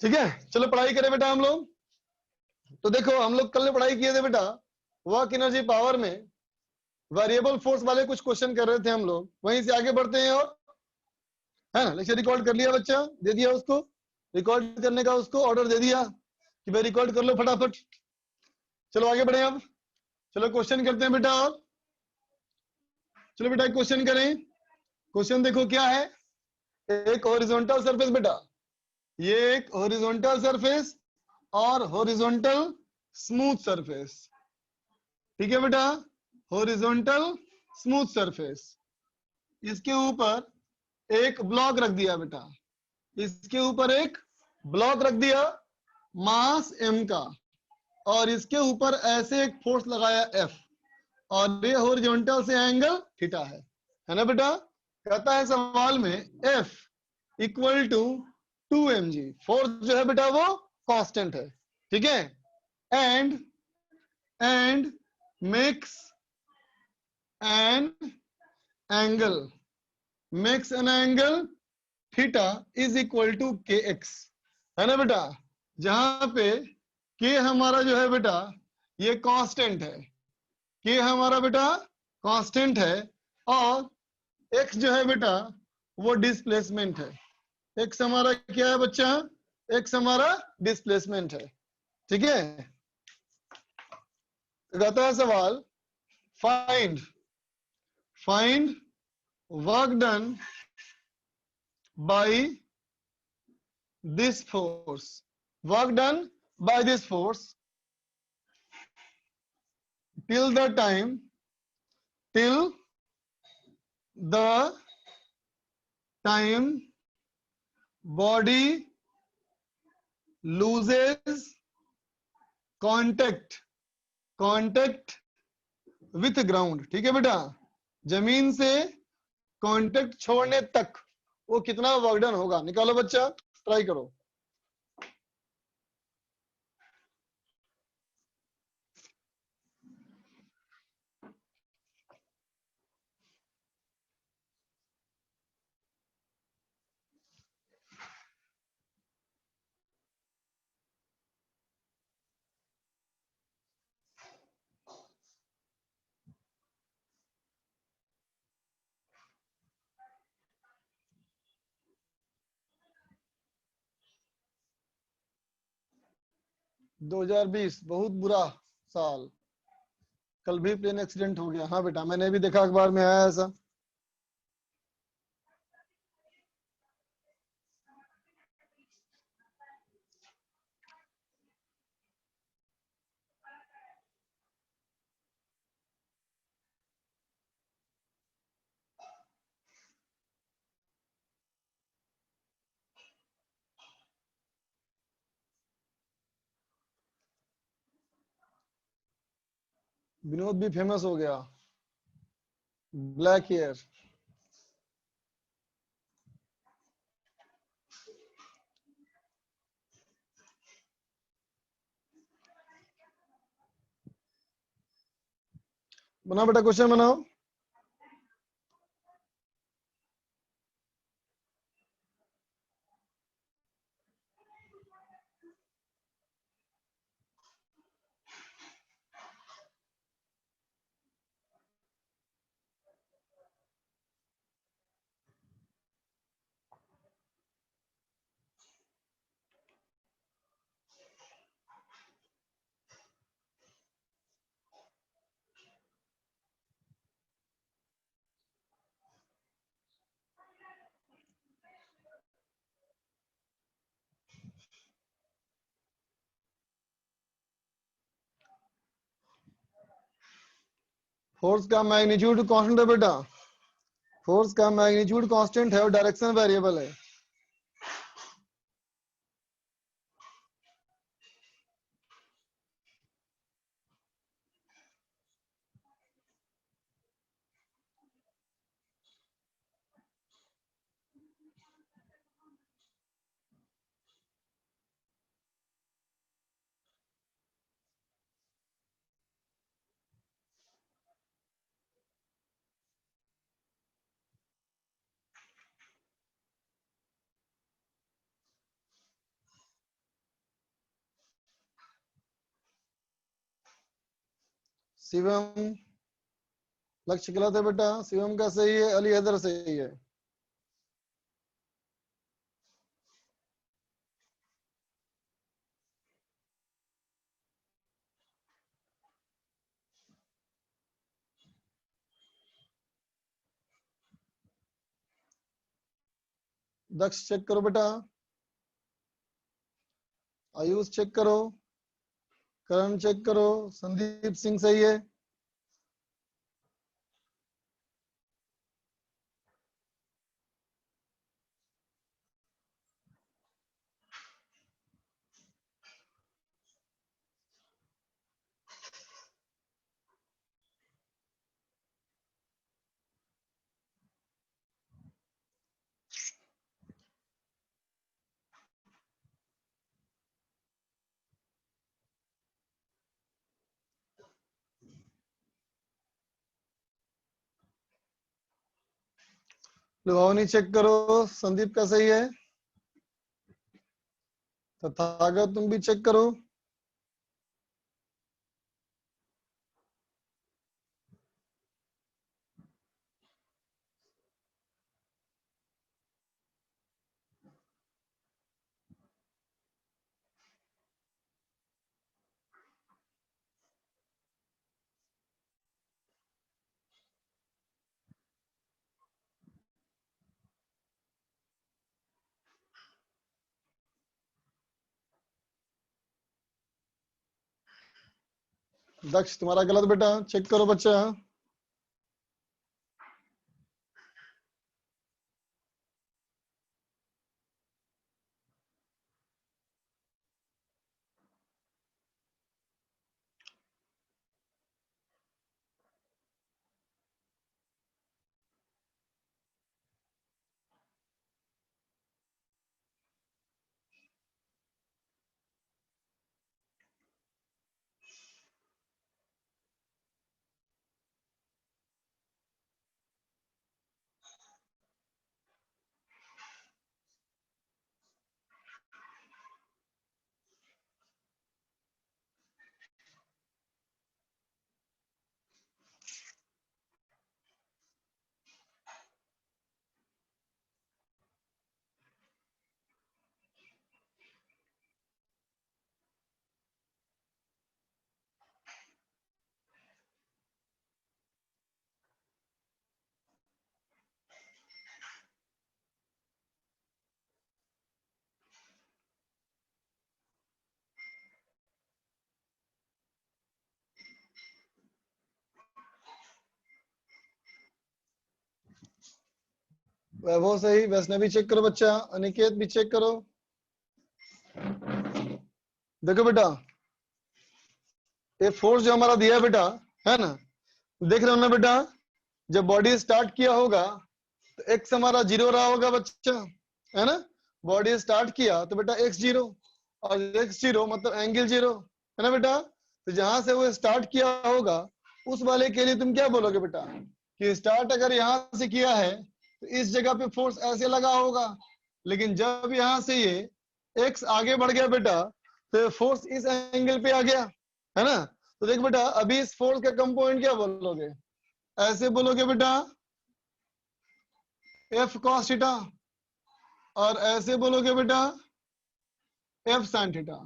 ठीक है, चलो पढ़ाई करें बेटा हम लोग। तो देखो हम लोग कल पढ़ाई किए थे बेटा, वर्क एनर्जी पावर में वेरिएबल फोर्स वाले कुछ क्वेश्चन कर रहे थे हम लोग, वहीं से आगे बढ़ते हैं। और है ना, लेक्चर रिकॉर्ड कर लिया बच्चा, दे दिया उसको, रिकॉर्ड करने का उसको ऑर्डर दे दिया कि भाई रिकॉर्ड कर लो फटाफट। चलो आगे बढ़े अब, चलो क्वेश्चन करते हैं बेटा। और चलो बेटा क्वेश्चन करें। क्वेश्चन देखो क्या है, एक हॉरिजॉन्टल सरफेस बेटा, ये एक हॉरिजॉन्टल सरफेस और हॉरिजॉन्टल स्मूथ सरफेस। ठीक है बेटा, हॉरिजॉन्टल स्मूथ सरफेस, इसके ऊपर एक ब्लॉक रख दिया बेटा, इसके ऊपर एक ब्लॉक रख दिया मास m का, और इसके ऊपर ऐसे एक फोर्स लगाया F, और ये हॉरिजॉन्टल से एंगल थीटा है ना बेटा। कहता है सवाल में F equal to 2mg, force जो है बेटा वो कांस्टेंट है, ठीक है। And makes an angle theta is equal to kx, है ना बेटा। जहां पे k हमारा जो है बेटा ये कांस्टेंट है, k हमारा बेटा कांस्टेंट है, और x जो है बेटा वो डिस्प्लेसमेंट है। x हमारा क्या है बच्चा, x हमारा डिस्प्लेसमेंट है, ठीक है। कहता है सवाल find work done bye this force, work done by this force till the time body loses contact with ground। ठीक है बेटा, जमीन से कांटेक्ट छोड़ने तक वो कितना वर्क डन होगा, निकालो बच्चा, ट्राई करो। दो 2020 बहुत बुरा साल, कल भी प्लेन एक्सीडेंट हो गया। हाँ बेटा मैंने भी देखा, अखबार में आया ऐसा। विनोद भी फेमस हो गया, ब्लैक हेयर। बनाओ बेटा, क्वेश्चन बनाओ। फोर्स का मैग्नीट्यूड कांस्टेंट है बेटा, फोर्स का मैग्नीट्यूड कांस्टेंट है और डायरेक्शन वेरिएबल है। शिवम लक्ष्य गलत है बेटा, शिवम का सही है, अली हैदर सही है। दक्ष चेक करो बेटा, आयुष चेक करो, करण चेक करो, संदीप सिंह सही है। लुभावनी चेक करो, संदीप का सही है। तथागत तुम भी चेक करो। दक्ष तुम्हारा गलत बेटा, चेक करो बच्चा। वैभव सही, वैष्णवी चेक करो बच्चा, अनिकेत भी चेक करो। देखो बेटा, ये फोर्स जो हमारा दिया है बेटा, है ना, देख रहे हो ना बेटा, जब बॉडी स्टार्ट किया होगा तो एक्स हमारा 0 रहा होगा बच्चा, है ना। बॉडी स्टार्ट किया तो बेटा एक्स 0, और एक्स 0 मतलब एंगल 0, है ना बेटा। तो जहां से वो स्टार्ट किया होगा उस वाले के लिए तुम क्या बोलोगे बेटा, कि स्टार्ट अगर यहाँ से किया है तो इस जगह पे फोर्स ऐसे लगा होगा, लेकिन जब यहाँ से ये एक्स आगे बढ़ गया बेटा तो फोर्स इस एंगल पे आ गया, है ना। तो देख बेटा, अभी इस फोर्स का कंपोनेंट क्या बोलोगे, ऐसे बोलोगे बेटा एफ कॉस थीटा, और ऐसे बोलोगे बेटा एफ साइन थीटा।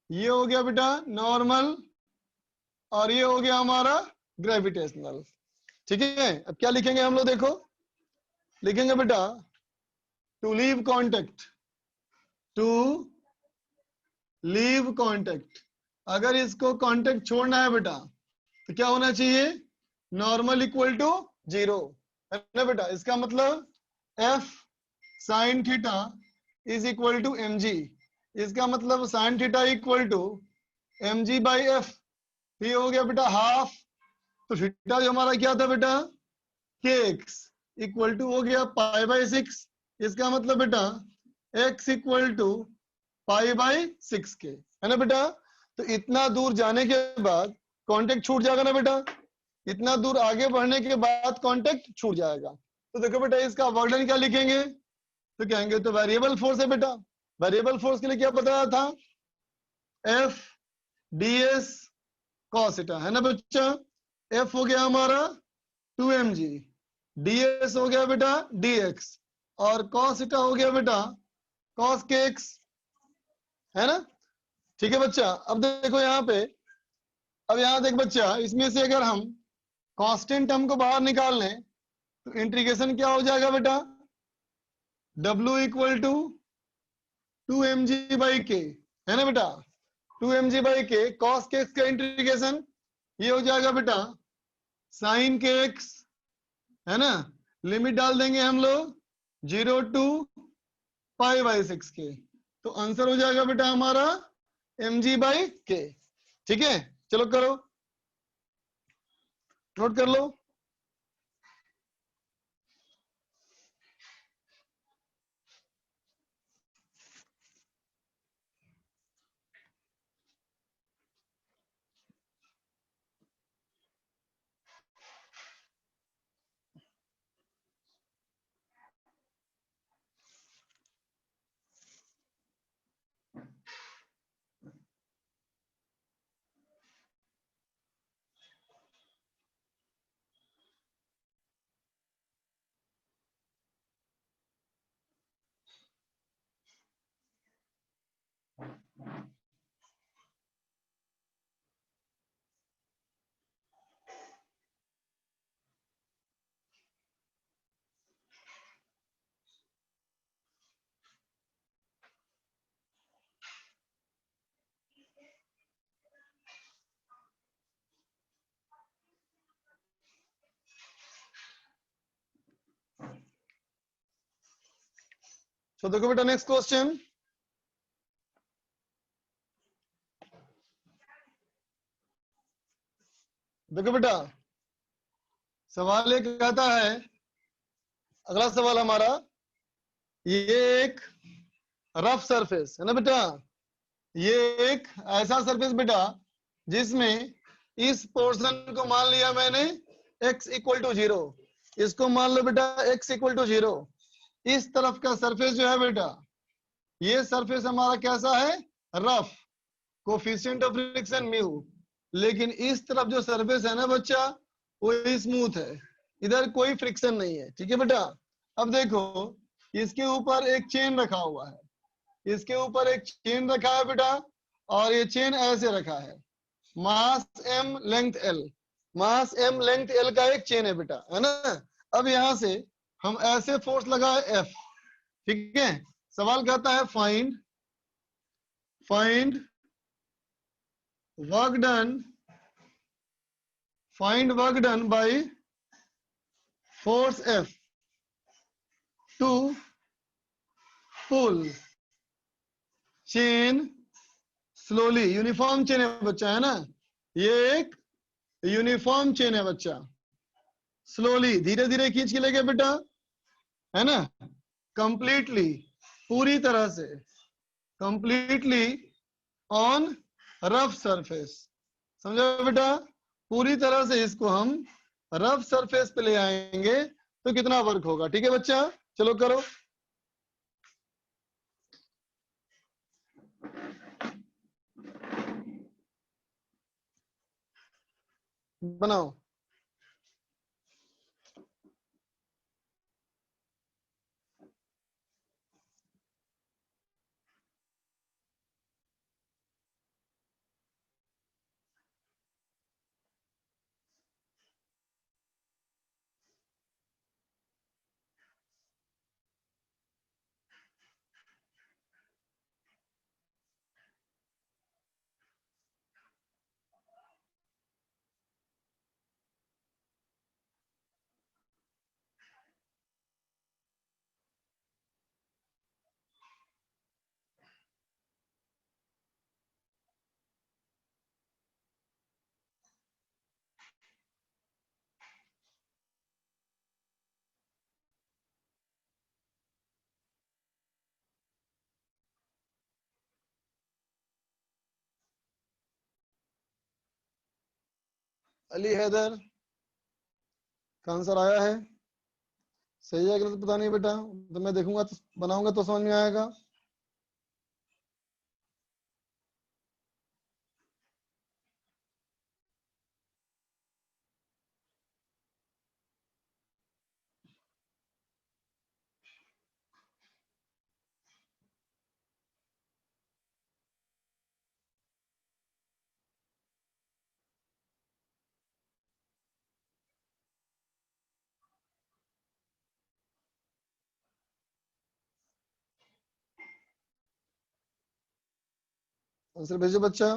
ये हो गया बेटा नॉर्मल, और ये हो गया हमारा ग्रेविटेशनल। ठीक है, अब क्या लिखेंगे हम लोग, देखो लिखेंगे बेटा to leave contact, to leave contact. अगर इसको कांटेक्ट छोड़ना है बेटा तो क्या होना चाहिए, नॉर्मल इक्वल टू 0, है ना बेटा। इसका मतलब F sine theta is equal to M G, इसका मतलब sine theta equal to M G by F. ये हो गया बेटा हाफ, तो थीटा जो हमारा क्या था बेटा के एक्स इक्वल टू हो गया पाई बाई 6। इसका मतलब बेटा X equal to pi by 6 के, है ना बेटा। तो इतना दूर जाने के बाद कांटेक्ट छूट जाएगा ना बेटा, इतना दूर आगे बढ़ने के बाद कांटेक्ट छूट जाएगा। तो देखो बेटा इसका वर्डन क्या लिखेंगे, तो कहेंगे तो वेरिएबल फोर्स है बेटा। वेरिएबल फोर्स के लिए क्या बताया था, F D S cos theta, है ना बच्चा। एफ हो गया हमारा 2mg, ds हो गया बेटा dx, और cos थीटा हो गया बेटा cos kx, है ना। ठीक है बच्चा। अब देखो यहाँ पे, अब यहाँ देख बच्चा, इसमें से अगर हम कांस्टेंट टर्म को बाहर निकाल लें तो इंटीग्रेशन क्या हो जाएगा बेटा, W इक्वल टू 2mg/k, है ना बेटा। 2mg/k cos kx का इंटीग्रेशन ये हो जाएगा बेटा sin kx, है ना। लिमिट डाल देंगे हम लोग 0 टू π/6 के, तो आंसर हो जाएगा बेटा हमारा mg/k। ठीक है, चलो करो, नोट कर लो। तो देखो बेटा नेक्स्ट क्वेश्चन, देखो बेटा सवाल एक कहता है, अगला सवाल हमारा, ये एक रफ सरफेस है ना बेटा, ये एक ऐसा सरफेस बेटा जिसमें इस पोर्शन को मान लिया मैंने x इक्वल टू 0, इसको मान लो बेटा x इक्वल टू 0। इस तरफ का सरफेस जो है बेटा, ये सरफेस हमारा कैसा है, rough, coefficient of friction mu. लेकिन इस तरफ जो सरफेस है ना बच्चा, वो स्मूथ है, इधर कोई फ्रिक्शन नहीं है। ठीक है बेटा। अब देखो इसके ऊपर एक चेन रखा हुआ है, इसके ऊपर एक चेन रखा है बेटा, और ये चेन ऐसे रखा है, मास m लेंथ l, मास m लेंथ l का एक चेन है बेटा, है ना। अब यहां से हम ऐसे फोर्स लगाए F, ठीक है। सवाल कहता है find work done, find work done by force F to pull chain slowly. Uniform chain है बच्चा, है ना, ये एक यूनिफॉर्म चेन है बच्चा। स्लोली, धीरे धीरे खींच के लेके बेटा, है ना, कंप्लीटली, पूरी तरह से, कंप्लीटली ऑन रफ सरफेस। समझो बेटा, पूरी तरह से इसको हम रफ सरफेस पे ले आएंगे तो कितना वर्क होगा। ठीक है बच्चा, चलो करो, बनाओ। अली हैदर का आंसर आया है, सही है गलत पता नहीं बेटा, तो मैं देखूंगा तो बनाऊंगा तो समझ में आएगा। आंसर भेजो बच्चा।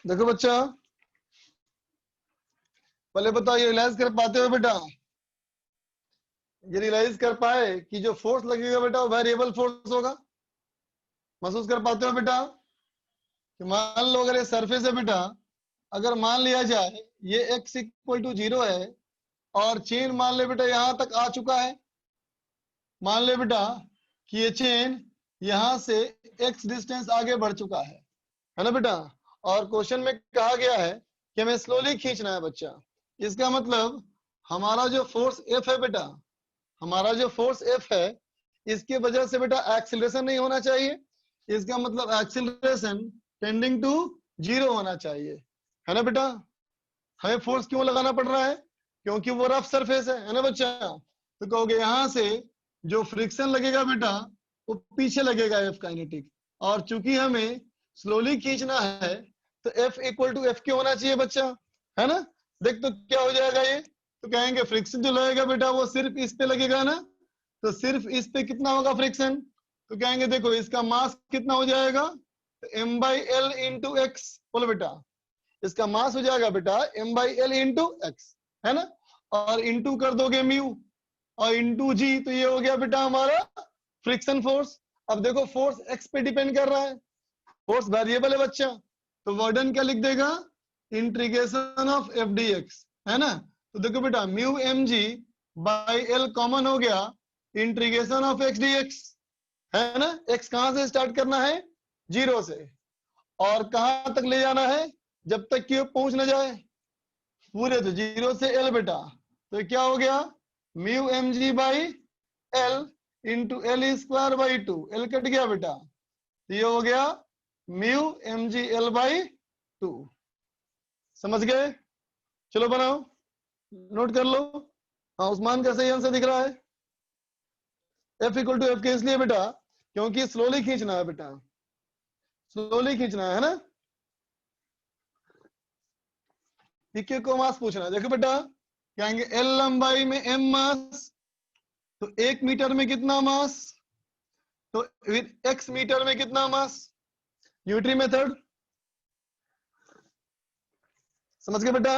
देखो बच्चा, पहले बताओ ये रियलाइज कर पाते हो बेटा? ये रियलाइज कर पाए कि जो फोर्स लगेगा बेटा वो वेरिएबल फोर्स होगा? महसूस कर पाते हो बेटा कि मान लो अगर ये सरफेस है बेटा, अगर मान लिया जाए ये x इक्वल टू 0 है और चेन मान ले बेटा यहां तक आ चुका है, मान ले बेटा कि ये चेन यहां से x डिस्टेंस आगे बढ़ चुका है ना बेटा, और क्वेश्चन में कहा गया है कि हमें स्लोली खींचना है बच्चा। इसका मतलब हमारा जो फोर्स F है बेटा, हमारा जो फोर्स F है, इसके वजह से बेटा एक्सीलरेशन नहीं होना चाहिए। इसका मतलब एक्सीलरेशन टेंडिंग टू 0 होना चाहिए, है ना बेटा। हमें फोर्स क्यों लगाना पड़ रहा है? क्योंकि वो रफ सरफेस है ना बच्चा। तो कहोगे यहां से जो फ्रिक्शन लगेगा बेटा वो पीछे लगेगा एफ काइनेटिक, और चूंकि हमें स्लोली खींचना है तो एफ इक्वल टू एफ क्यों होना चाहिए बच्चा, है ना। देख तो क्या हो जाएगा ये, तो कहेंगे फ्रिक्शन जो लगेगा बेटा वो सिर्फ इस पे लगेगा ना, तो सिर्फ इस पे कितना होगा फ्रिक्शन, तो कहेंगे देखो इसका मास कितना हो जाएगा, तो M by L into X. बोलो बेटा, इसका मास हो जाएगा बेटा M by L into X, है ना, और इंटू कर दोगे म्यू और इंटू जी, तो ये हो गया बेटा हमारा फ्रिक्शन फोर्स। अब देखो फोर्स एक्स पे डिपेंड कर रहा है, फोर्स वेरिएबल है बच्चा, तो वर्डन क्या लिख देगा, integration of F D X, है ना। तो देखो बेटा mu M G by L common हो गया, integration of X D X, है ना। एक्स कहां से स्टार्ट करना है, 0 से, और कहां तक ले जाना है, जब तक कि वो पहुंच ना जाए पूरे, तो 0 से एल बेटा, तो क्या हो गया mu M G by L into L square by 2, L cut गया बेटा, तो ये हो गया mu M G L by 2। समझ गए? चलो बनाओ, नोट कर लो। हाँ उस्मान का सही आंसर दिख रहा है, एफ इक्वल टू एफ के इसलिए बेटा क्योंकि स्लोली खींचना है बेटा, स्लोली खींचना है ना। पीक्यू को मास पूछना है, देखो बेटा कहेंगे एल लंबाई में एम मास, तो 1 मीटर में कितना मास, तो एक्स मीटर में कितना मास, न्यूट्री मेथड। समझ गए बेटा,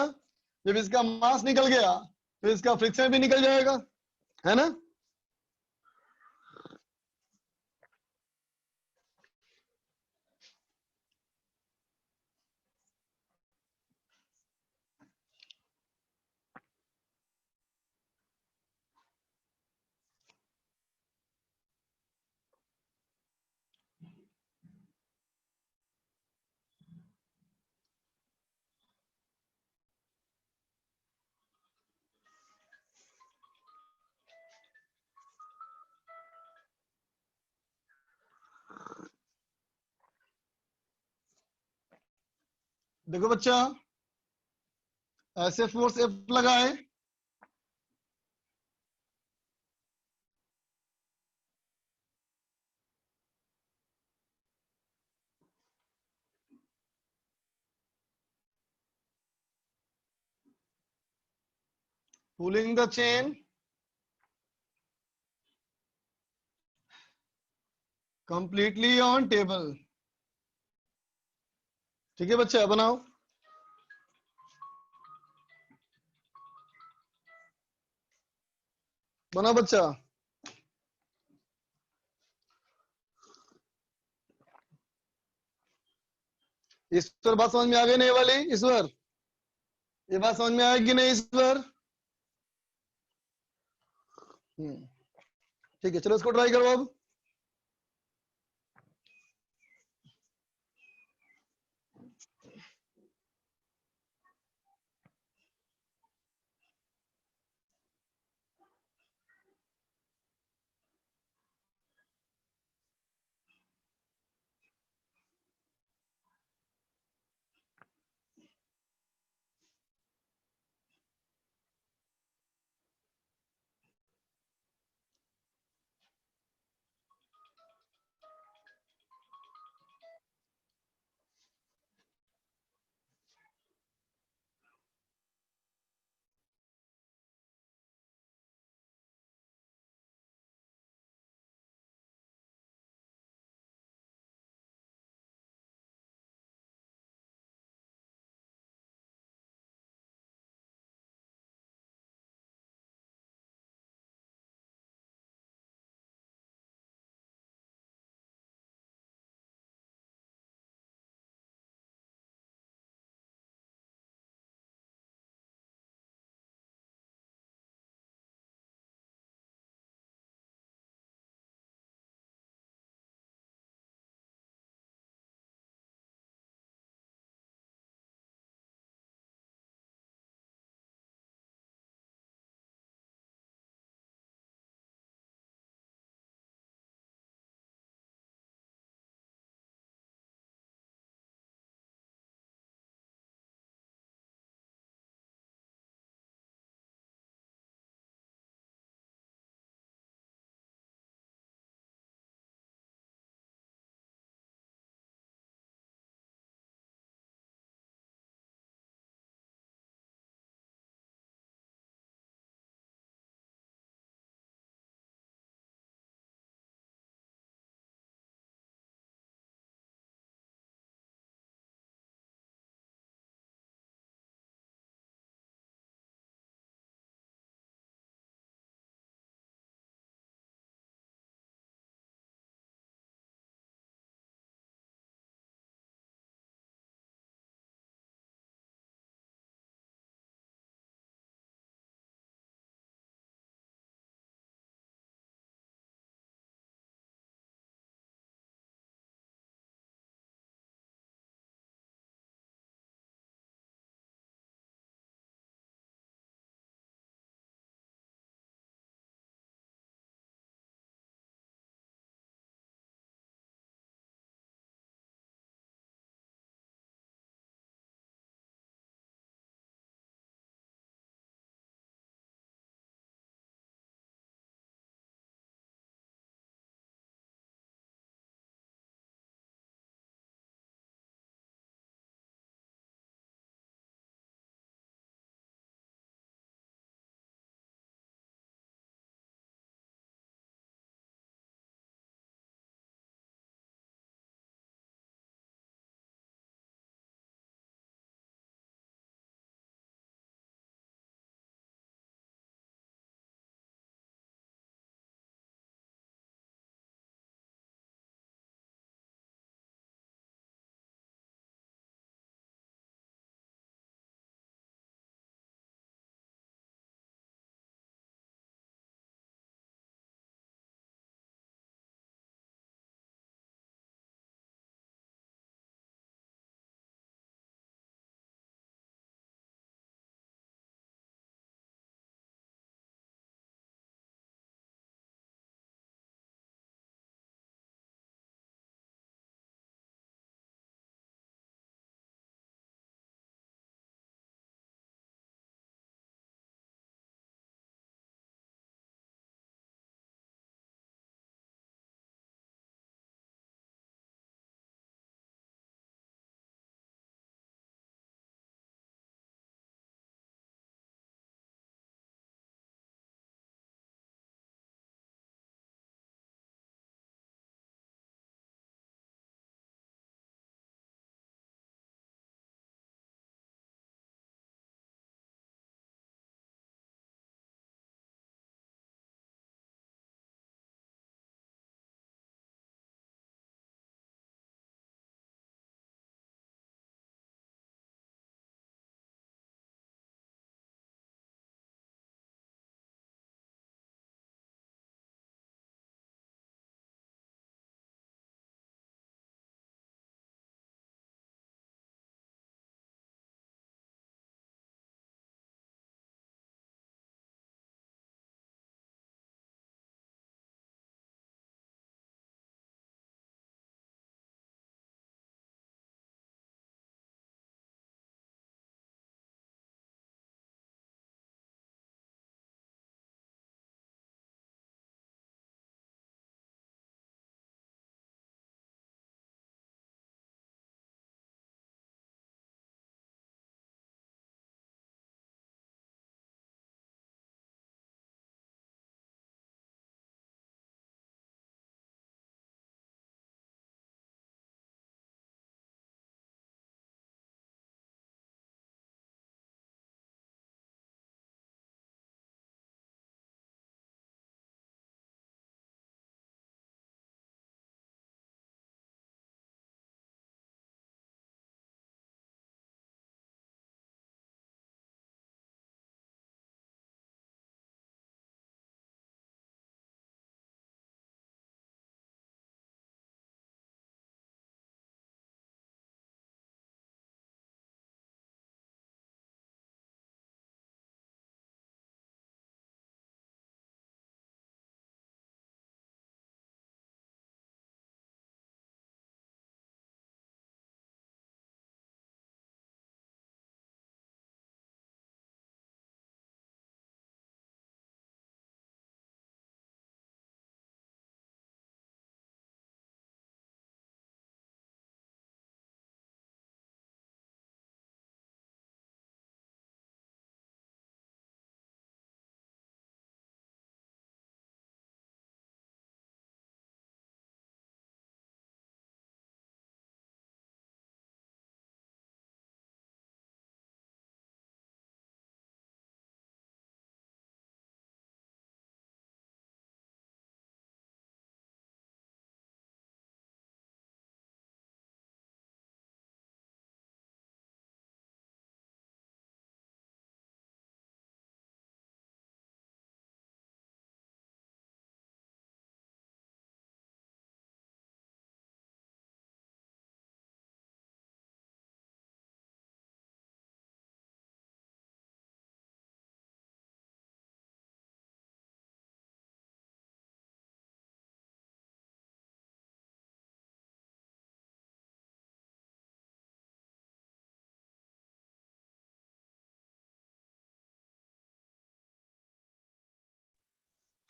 जब इसका मास निकल गया तो इसका फ्रिक्शन भी निकल जाएगा, है ना। देखो बच्चा, ऐसे फोर्स एफ लगाए, pulling the chain completely on table। ठीक है बच्चा, बनाओ। बनाओ बच्चा। ईश्वर बात समझ में आ गई नहीं वाली? ईश्वर, ये बात समझ में आएगी नहीं ईश्वर? ठीक है, चलो इसको ट्राई करो अब।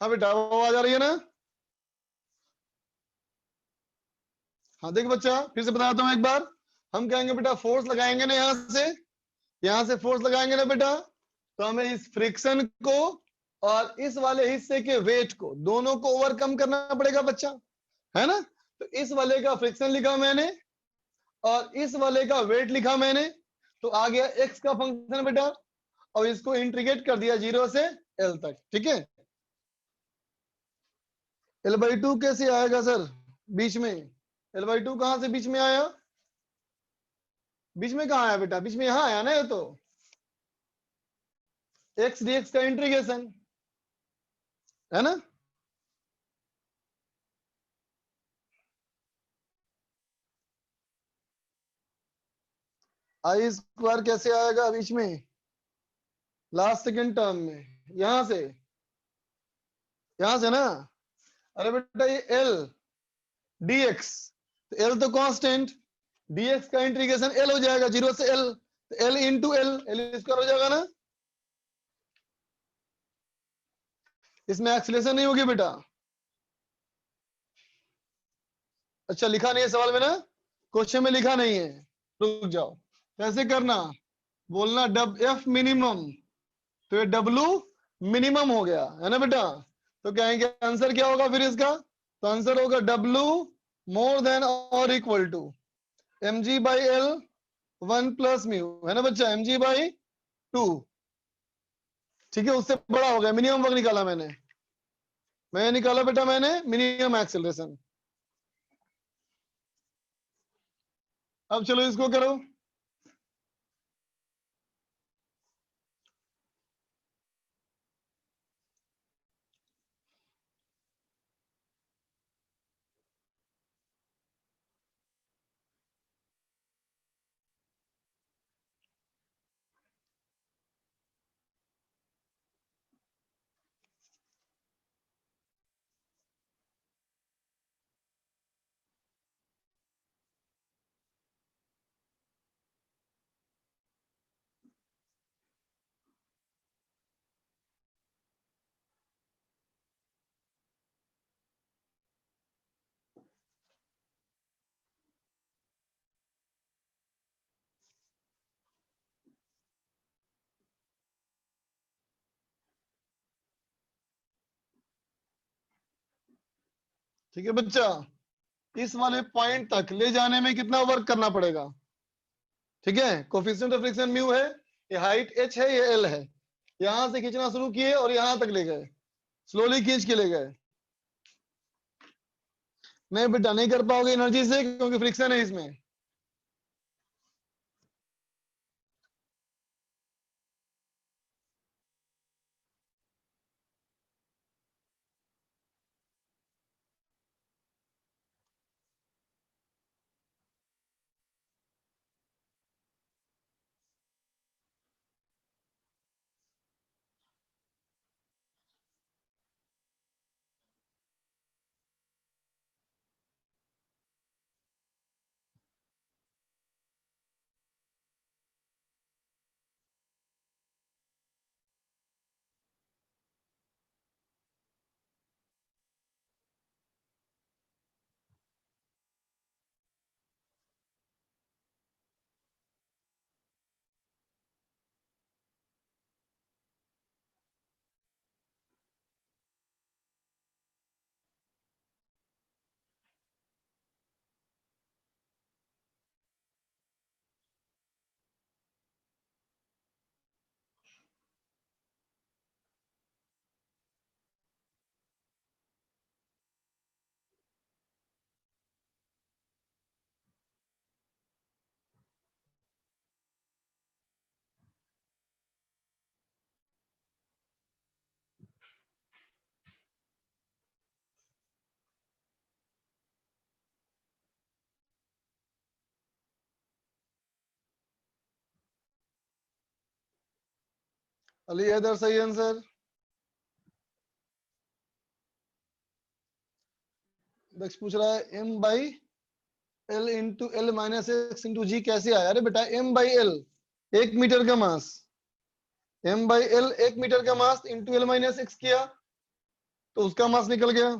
हाँ बेटा वो आवाज आ रही है ना? हाँ देख बच्चा, फिर से बताता हूँ एक बार। हम कहेंगे बेटा फोर्स लगाएंगे ना यहाँ से फोर्स लगाएंगे ना बेटा, तो हमें इस फ्रिक्शन को और इस वाले हिस्से के वेट को दोनों को ओवरकम करना पड़ेगा बच्चा, है ना? तो इस वाले का फ्रिक्शन लिखा मैंने और इस वाले का वेट लिखा मैंने, तो आ गया एक्स का फंक्शन बेटा, और इसको इंटीग्रेट कर दिया 0 से एल तक। ठीक है, L/2 कैसे आएगा सर बीच में? L/2 कहां से बीच में आया? बीच में कहा आया बेटा? बीच में यहां आया ना, ये तो एक्स dx का इंटीग्रेशन है ना। आई स्क्वायर कैसे आएगा बीच में? लास्ट सेकेंड टर्म में, यहां से ना। अरे बेटा ये एल dx, तो एल तो कांस्टेंट, dx का इंटीग्रेशन एल हो जाएगा 0 से एल, तो L into L, L square हो जाएगा ना। इसमें एक्सीलरेशन नहीं होगी बेटा। अच्छा लिखा नहीं है सवाल में ना, क्वेश्चन में लिखा नहीं है, रुक जाओ। कैसे करना, बोलना डब एफ मिनिमम, तो ये डब्लू मिनिमम हो गया है ना बेटा। तो कहेंगे आंसर क्या होगा फिर इसका? तो आंसर होगा W more than or equal to M G by L 1 plus mu, है ना बच्चा, एम जी बाई 2। ठीक है, उससे बड़ा हो गया, मिनिमम वर्क निकाला मैं निकाला बेटा मैंने मिनिमम एक्सेलरेशन। अब चलो इसको करो। ठीक है बच्चा, इस वाले पॉइंट तक ले जाने में कितना वर्क करना पड़ेगा? ठीक है, कोफिशिएंट ऑफ फ्रिक्शन म्यू है, ये हाइट h है, ये l है। यहां से खींचना शुरू किए और यहां तक ले गए, स्लोली खींच के ले गए। नहीं बेटा नहीं कर पाओगे एनर्जी से, क्योंकि फ्रिक्शन है इसमें। अली हैदर सही आंसर। नेक्स्ट पूछ रहा है m by L into L minus x into g कैसे आया? अरे बेटा m बाई एल 1 मीटर का मास, m बाई एल 1 मीटर का mass into L minus x किया, तो उसका मास निकल गया।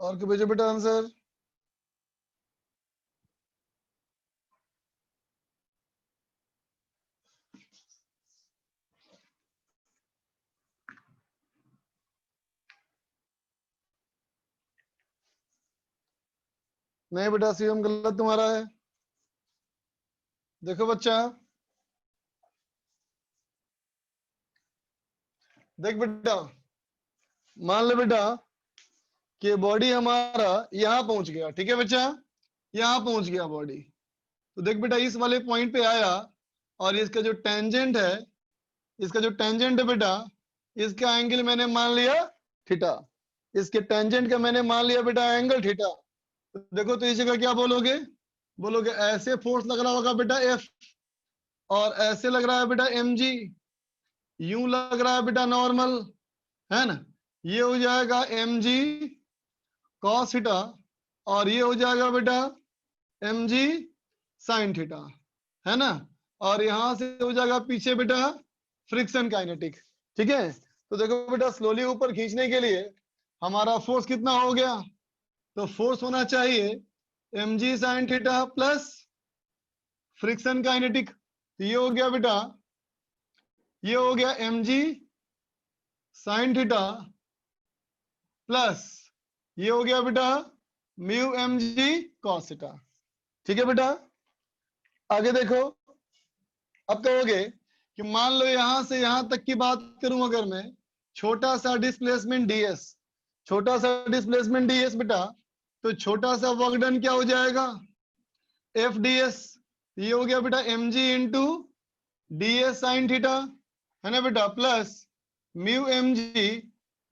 और क्या भेजो बेटा आंसर? नहीं बेटा, सीएम गलत तुम्हारा है। देखो बच्चा, देख बेटा, मान ले बेटा कि बॉडी हमारा यहाँ पहुंच गया, ठीक है बच्चा, यहाँ पहुंच गया बॉडी। तो देख बेटा, इस वाले पॉइंट पे आया और इसका जो टेंजेंट है, इसका जो टेंजेंट है बेटा, इसका एंगल मैंने मान लिया थीटा, इसके टेंजेंट का मैंने मान लिया बेटा एंगल थीटा। तो देखो, तो इस जगह क्या बोलोगे? बोलोगे ऐसे फोर्स लग रहा होगा बेटा एफ, और ऐसे लग रहा है बेटा एम जी, यूं लग रहा है बेटा नॉर्मल, है ना? ये हो जाएगा एम जी कॉस थीटा, और ये हो जाएगा बेटा एम जी साइन थीटा, है ना? और यहां से हो जाएगा पीछे बेटा फ्रिक्शन काइनेटिक, ठीक है? तो देखो बेटा, स्लोली ऊपर खींचने के लिए हमारा फोर्स कितना हो गया? तो फोर्स होना चाहिए M G sine theta plus friction kinetic. तो ये हो गया बेटा, ये हो गया M G sine theta plus ये हो गया बेटा mu M G cos theta, ठीक है बेटा? आगे देखो, अब कहोगे कि मान लो यहां से यहां तक की बात करूं अगर मैं, छोटा सा डिस्प्लेसमेंट डीएस, छोटा सा डिस्प्लेसमेंट डीएस बेटा, तो छोटा सा वर्क डन क्या हो जाएगा? F DS. ये हो गया बेटा M G into DS sine theta, है ना बेटा, plus mu M G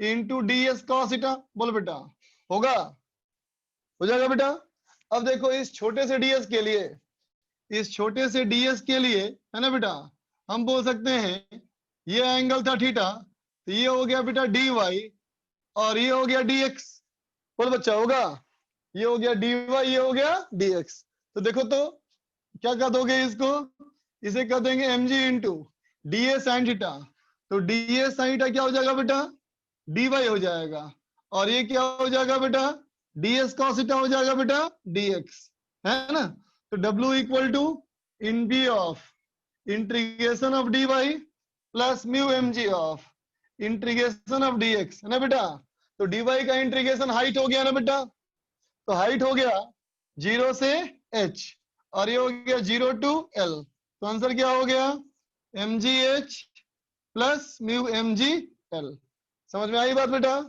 into DS cos theta. बोल बेटा, होगा? हो जाएगा बेटा? अब देखो, इस छोटे से डीएस के लिए, इस छोटे से डीएस के लिए, है ना बेटा, हम बोल सकते हैं ये एंगल था थीटा, तो ये हो गया बेटा डी वाई, और ये हो गया dx। बोल बच्चा, होगा? ये हो गया dy, ये हो गया dx। तो देखो, तो क्या कर दोगे इसको? इसे कर देंगे mg into D A sine theta. तो डी ए साइन थीटा क्या हो जाएगा बेटा? dy हो जाएगा, और ये क्या हो जाएगा बेटा? ds cos थीटा हो जाएगा बेटा dx, है ना? तो W equal to in B of integration of dy plus mu mg of integration of dx, है ना बेटा। तो dy का इंटीग्रेशन हाइट हो गया ना बेटा, तो हाइट हो गया 0 से h और ये हो गया 0 टू l। तो आंसर क्या हो गया, mgh प्लस म्यू mgl। समझ में आई बात बेटा,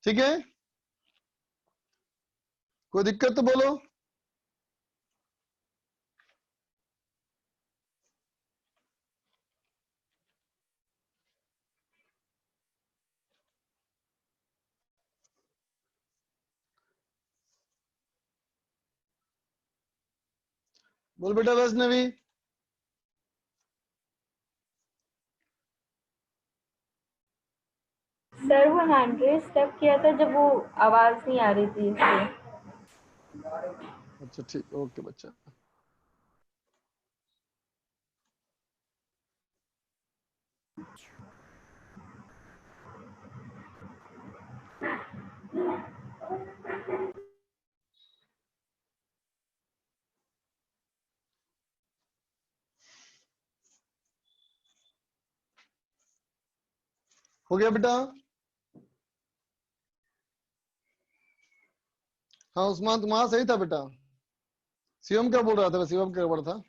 ठीक है। कोई दिक्कत तो बोलो। बोल बेटा वैष्णवी। सर वो हैंड रेस तब किया था जब वो आवाज नहीं आ रही थी इसलिए। अच्छा ठीक, ओके बच्चा। हो गया बेटा। हाँ उस्मान तुम्हारा सही था बेटा। शिवम क्या बोल रहा था, शिवम क्या बोल रहा था।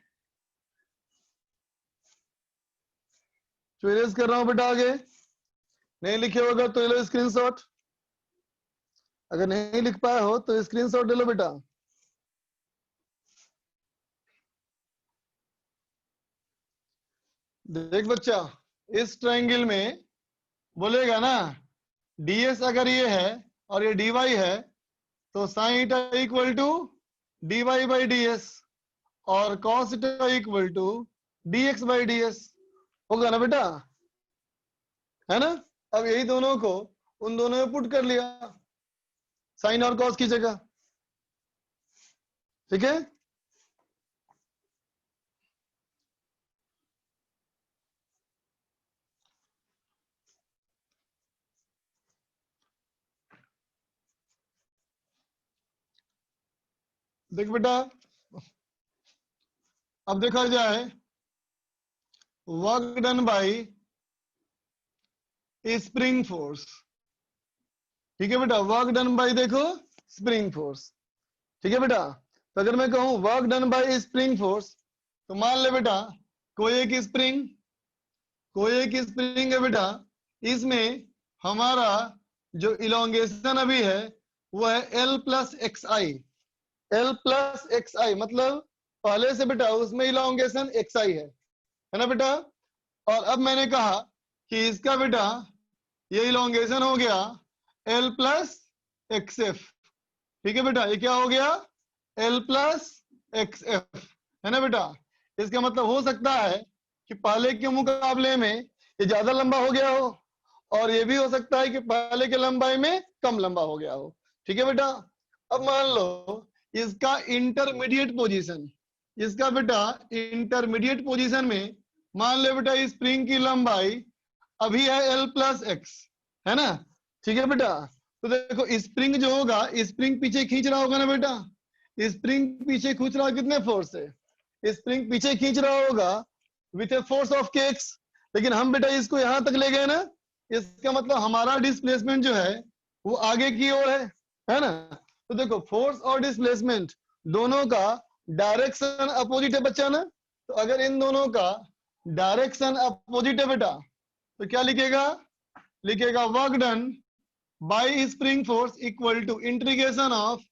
तो इरेज कर रहा हूँ बेटा, आगे नहीं लिखे होगा तो ले लो स्क्रीनशॉट। अगर नहीं लिख पाए हो तो स्क्रीनशॉट ले लो बेटा। देख बच्चा, इस ट्रायंगल में बोलेगा ना ds अगर ये है और ये dy है तो sine theta equal to dy by ds और cos theta equal to dx by ds होगा ना बेटा, है ना। अब यही दोनों को उन दोनों में पुट कर लिया साइन और cos की जगह, ठीक है। देख बेटा, अब देखा जाए work done by spring force, ठीक है बेटा। वर्क डन बाई देखो स्प्रिंग फोर्स, ठीक है बेटा। तो अगर मैं कहूं work done by spring force तो मान ले बेटा कोई एक स्प्रिंग है बेटा, इसमें हमारा जो इलोंगेशन अभी है वो है L प्लस एक्स आई। एल प्लस एक्स आई मतलब पहले से बेटा उसमें इलोंगेशन एक्स आई है ना बेटा। और अब मैंने कहा कि इसका बेटा ये इलोंगेशन हो गया L प्लस एक्स एफ, ठीक है बेटा। ये क्या हो गया L प्लस एक्स एफ, है ना बेटा। इसका मतलब हो सकता है कि पहले के मुकाबले में ये ज्यादा लंबा हो गया हो और ये भी हो सकता है कि पहले के लंबाई में कम लंबा हो गया हो, ठीक है बेटा। अब मान लो इसका इंटरमीडिएट पोजीशन, इसका बेटा इंटरमीडिएट पोजीशन में मान ले बेटा स्प्रिंग की लंबाई अभी है L प्लस एक्स, है ना, ठीक है बेटा। तो देखो स्प्रिंग जो होगा स्प्रिंग पीछे खींच रहा होगा ना बेटा, स्प्रिंग पीछे खींच रहा कितने फोर्स से, स्प्रिंग पीछे खींच रहा होगा with a force of kx। लेकिन हम बेटा इसको यहां तक ले गए ना, इसका मतलब हमारा डिस्प्लेसमेंट जो है वो आगे की ओर है ना। तो देखो फोर्स और डिस्प्लेसमेंट दोनों का डायरेक्शन अपोजिट है बच्चा ना। तो अगर इन दोनों का डायरेक्शन अपोजिट है बेटा तो क्या लिखेगा work done by spring force equal to integration of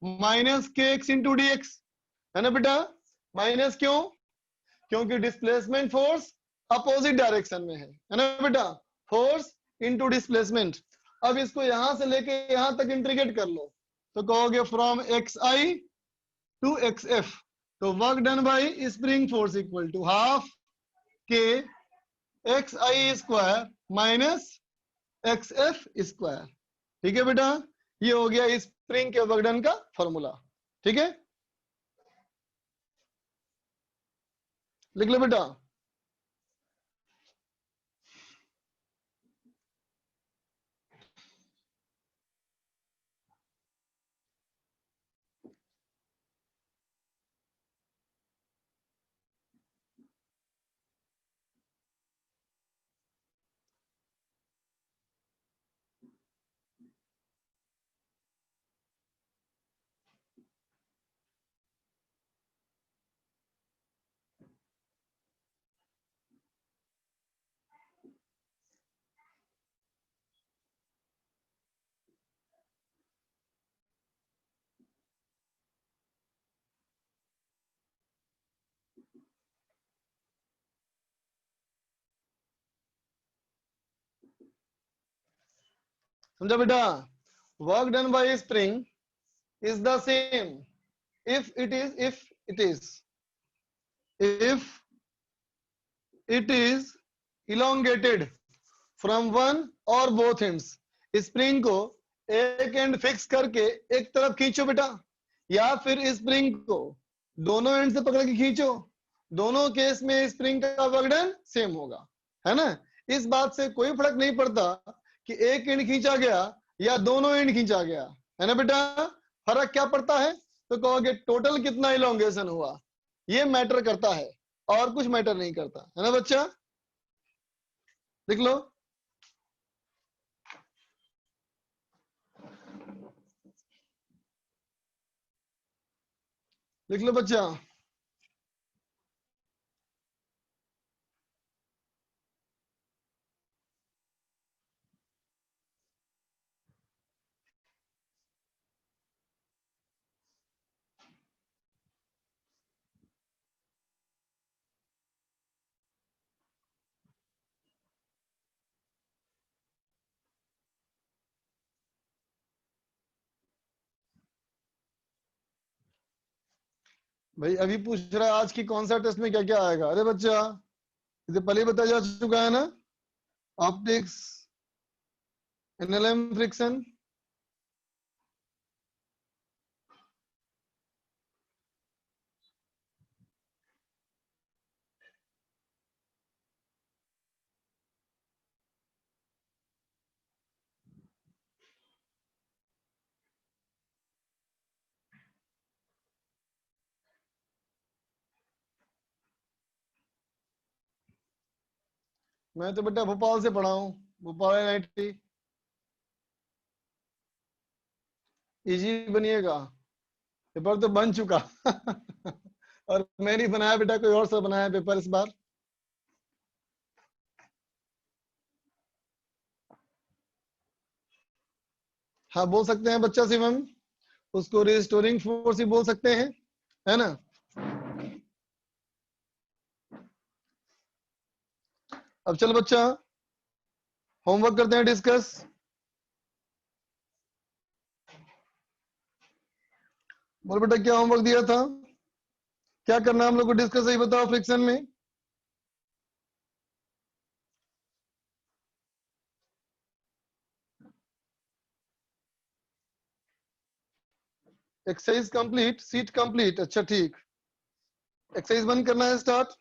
minus K X into D X, है ना बेटा। माइनस क्यों, क्योंकि डिस्प्लेसमेंट फोर्स अपोजिट डायरेक्शन में है ना बेटा। Force into displacement. अब इसको यहां से लेके यहां तक इंटीग्रेट कर लो तो कहोगे from x i to x f. तो work done by spring force equal to half k x i square minus x f square, ठीक है बेटा। ये हो गया स्प्रिंग के वर्क डन का फॉर्मूला, ठीक है। लिख लो बेटा। समझा बेटा? Work done bye spring is the same if it is elongated from one or both ends. Spring को एक एंड फिक्स करके एक तरफ खींचो बेटा, या फिर स्प्रिंग को दोनों एंड से पकड़ के खींचो, दोनों केस में स्प्रिंग का वर्क डन सेम होगा, है ना? इस बात से कोई फर्क नहीं पड़ता कि एक एंड खींचा गया या दोनों एंड खींचा गया, है ना बेटा? फर्क क्या पड़ता है? तो कहोगे टोटल कितना इलोंगेशन हुआ, ये मैटर करता है और कुछ मैटर नहीं करता, है ना बच्चा? लिख लो। लिख लो बच्चा। भाई अभी पूछ रहा है आज की कौन सा टेस्ट में क्या क्या आएगा। अरे बच्चा इसे पहले ही बताया जा चुका है ना, ऑप्टिक्स, एनएलएम, फ्रिक्शन। मैं तो बेटा भोपाल से पढ़ा हूँ, भोपाल आईआईटी। इजी बनिएगा, पेपर तो बन चुका और मैं नहीं बनाया बेटा, कोई और सा बनाया पेपर इस बार। हाँ बोल सकते हैं बच्चा शिवम, उसको रिस्टोरिंग फोर्स ही बोल सकते हैं, है ना? अब चल बच्चा होमवर्क करते हैं डिस्कस। बोल बेटा क्या होमवर्क दिया था, क्या करना है हम लोग को डिस्कस, सही बताओ। फ्रिक्शन में एक्सरसाइज कंप्लीट, सीट कंप्लीट, अच्छा ठीक। एक्सरसाइज 1 करना है स्टार्ट।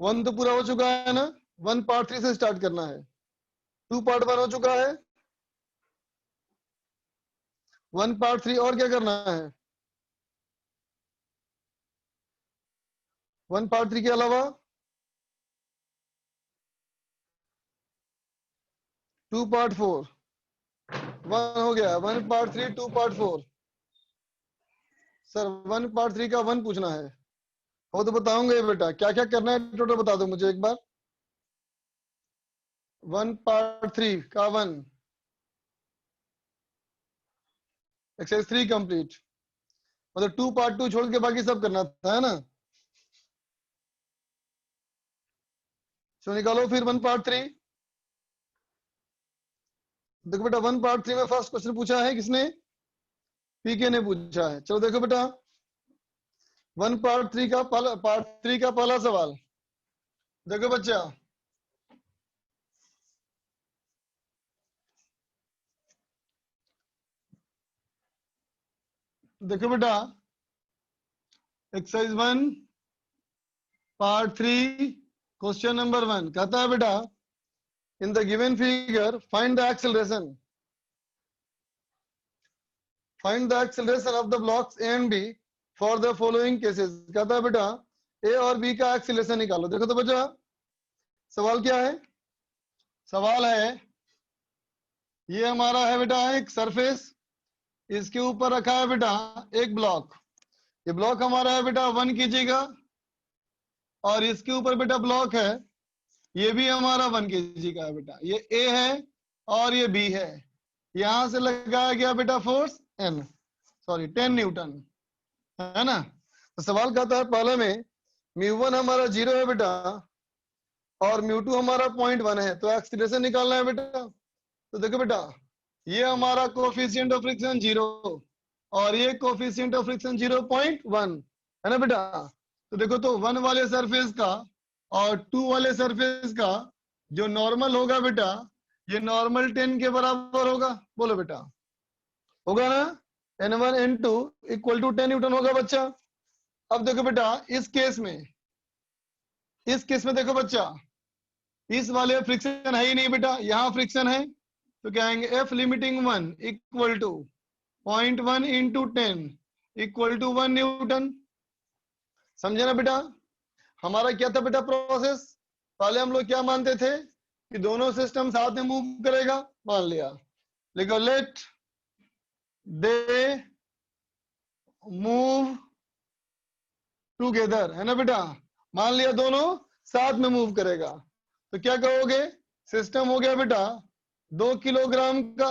1 तो पूरा हो चुका है ना, 1 पार्ट 3 से स्टार्ट करना है। 2 पार्ट 1 हो चुका है, 1 पार्ट 3 और क्या करना है? 1 पार्ट 3 के अलावा 2 पार्ट 4, 1 हो गया, 1 पार्ट 3, 2 पार्ट 4। सर 1 पार्ट 3 का 1 पूछना है, वो तो बताऊंगा ये बेटा, क्या क्या करना है टोटल बता दो मुझे एक बार। 1 पार्ट 3 का 1, एक्सरसाइज 3 कंप्लीट, मतलब 2 पार्ट 2 छोड़ के बाकी सब करना था, है ना? तो निकालो फिर 1 पार्ट 3। देखो बेटा 1 पार्ट 3 में फर्स्ट क्वेश्चन पूछा है किसने? पीके ने पूछा है। चलो देखो बेटा 1 पार्ट 3 का पहला सवाल देखो बच्चा। देखो बेटा एक्सरसाइज 1 पार्ट 3 क्वेश्चन नंबर 1 कहता है बेटा in the given figure find the acceleration, find the acceleration of the blocks A and B for the following cases. कहता है बेटा ए और बी का एक्सेलरेशन निकालो। देखो तो बच्चा सवाल क्या है, सवाल है ये हमारा है बेटा एक सरफेस, इसके ऊपर रखा है बेटा एक ब्लॉक, ये ब्लॉक हमारा है बेटा 1 कीजिएगा, और इसके ऊपर बेटा ब्लॉक है ये भी हमारा 1 kg का है बेटा, ये ए है और ये बी है। यहां से लगाया गया बेटा फोर्स एन, सॉरी 10 न्यूटन, है ना? तो सवाल कहता है पहले में μ1 हमारा 0 है बेटा और μ2 हमारा 0.1 है, तो एक्सीलरेशन निकालना है बेटा। तो देखो बेटा, ये हमारा कोफिशिएंट ऑफ फ्रिक्शन 0 और ये कोफिशिएंट ऑफ फ्रिक्शन 0.1 है ना बेटा। तो देखो, तो 1 वाले सरफेस का और 2 वाले सरफेस का जो नॉर्मल होगा बेटा, ये नॉर्मल 10 के बराबर होगा। बोलो बेटा, होगा ना? n1 n2 equal to 10 Newton होगा बच्चा। अब देखो बेटा, इस केस में देखो बच्चा, इस वाले फ्रिक्शन है ही नहीं बेटा, यहाँ फ्रिक्शन है। तो क्या आएंगे, F limiting 1 equal to 0.1 into 10 equal to 1 newton. समझे ना बेटा? हमारा क्या था बेटा प्रोसेस? पहले हम लोग क्या मानते थे कि दोनों सिस्टम साथ में मूव करेगा, मान लिया। लिखो, लेट दे मूव टुगेदर, है ना बेटा? मान लिया दोनों साथ में मूव करेगा, तो क्या कहोगे? सिस्टम हो गया बेटा 2 किलोग्राम का,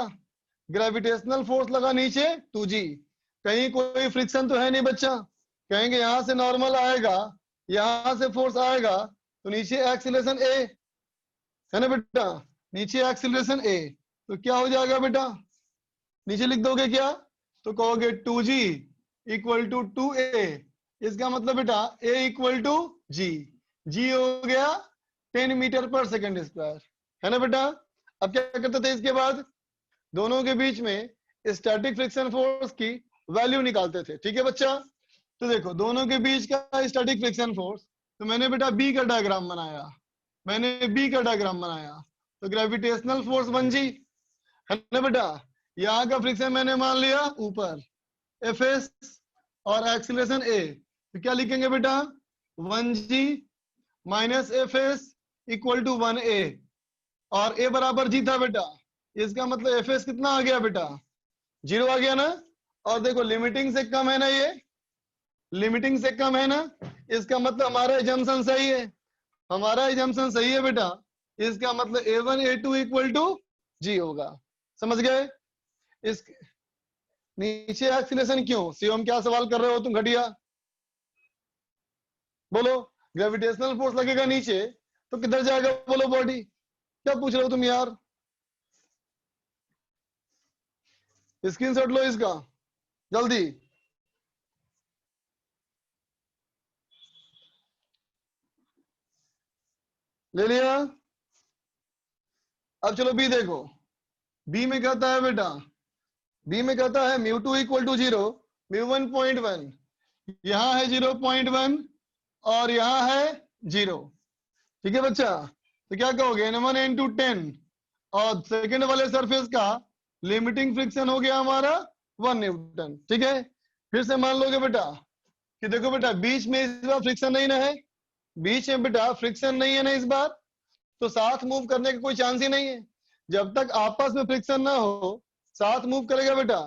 ग्रेविटेशनल फोर्स लगा नीचे 2g, कहीं कोई फ्रिक्शन तो है नहीं बच्चा। कहेंगे यहां से नॉर्मल आएगा, यहां से फोर्स आएगा, तो नीचे एक्सीलरेशन a, है ना बेटा? नीचे एक्सीलरेशन a, तो क्या हो जाएगा बेटा? नीचे लिख दोगे क्या? तो कहोगे 2g इक्वल टू 2a। इसका मतलब बेटा a इक्वल टू g हो गया 10 मीटर पर सेकेंड स्क्वायर, है ना बेटा? अब क्या करते थे इसके बाद? दोनों के बीच में स्टैटिक फ्रिक्शन फोर्स की वैल्यू निकालते थे। ठीक है बच्चा? तो देखो, दोनों के बीच का स्टैटिक फ्रिक्शन फोर्स, तो मैंने बेटा बी का डायग्राम बनाया, तो ग्रेविटेशनल फोर्स 1g, है ना बेटा? यहाँ का फ्रिक्शन मैंने मान लिया ऊपर Fs और एक्सीलरेशन a, तो क्या लिखेंगे बेटा? 1g minus Fs equal to 1a, और a बराबर g था बेटा, इसका मतलब Fs कितना आ गया बेटा? 0 आ गया ना? और देखो, लिमिटिंग से कम है ना, ये लिमिटिंग से कम है ना, इसका मतलब हमारा एजम्पशन सही है बेटा। इसका मतलब a1 a2 equal to g होगा। समझ गए? इस नीचे एक्सीलरेशन क्यों? शिवम क्या सवाल कर रहे हो तुम घटिया? बोलो, ग्रेविटेशनल फोर्स लगेगा नीचे तो किधर जाएगा? बोलो बॉडी, क्या पूछ रहे हो तुम यार? स्क्रीनशॉट लो इसका जल्दी। ले लिया? अब चलो बी देखो। बी में कहता है बेटा, बी में कहता है μ2 इक्वल टू 0, μ1 0.1, यहां है 0.1 और यहां है 0। ठीक है बच्चा? तो क्या कहोगे? n1 into 10, और सेकंड वाले सरफेस का लिमिटिंग फ्रिक्शन हो गया हमारा 1 न्यूटन। ठीक है? फिर से मान लोगे बेटा कि देखो बेटा, बीच में इस बार फ्रिक्शन नहीं ना है, बीच में बेटा फ्रिक्शन नहीं है ना इस बार, तो साथ मूव करने का कोई चांस ही नहीं है। जब तक आपस में फ्रिक्शन ना हो साथ मूव करेगा बेटा,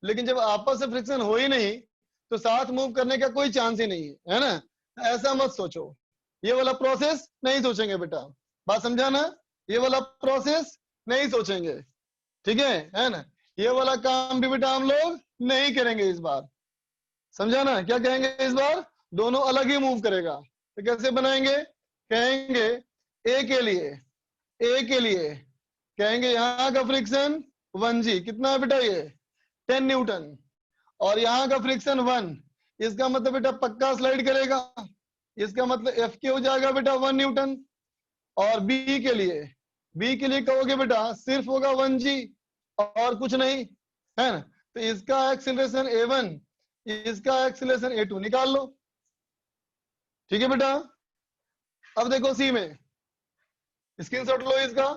लेकिन जब आपस में फ्रिक्शन हो ही नहीं तो साथ मूव करने का कोई चांस ही नहीं है ना? ऐसा मत सोचो, ये वाला प्रोसेस नहीं सोचेंगे बेटा। बात समझा ना? ये वाला प्रोसेस नहीं सोचेंगे। ठीक है ना? ये वाला काम भी बेटा हम लोग नहीं करेंगे इस बार। समझा ना? क्या कहेंगे इस बार? दोनों अलग ही मूव करेगा। तो कैसे बनाएंगे? कहेंगे ए के लिए कहेंगे यहाँ का फ्रिक्शन 1g, कितना है बेटा? ये 10 न्यूटन, और यहाँ का फ्रिक्शन 1, इसका मतलब बेटा पक्का स्लाइड करेगा, इसका मतलब F के हो जाएगा बेटा 1 न्यूटन। और बी के लिए कहोगे बेटा सिर्फ होगा 1g और कुछ नहीं, है ना? तो इसका एक्सीलरेशन a1, इसका एक्सीलरेशन a2 निकाल लो। ठीक है बेटा? अब देखो सी में, स्क्रीनशॉट लो इसका।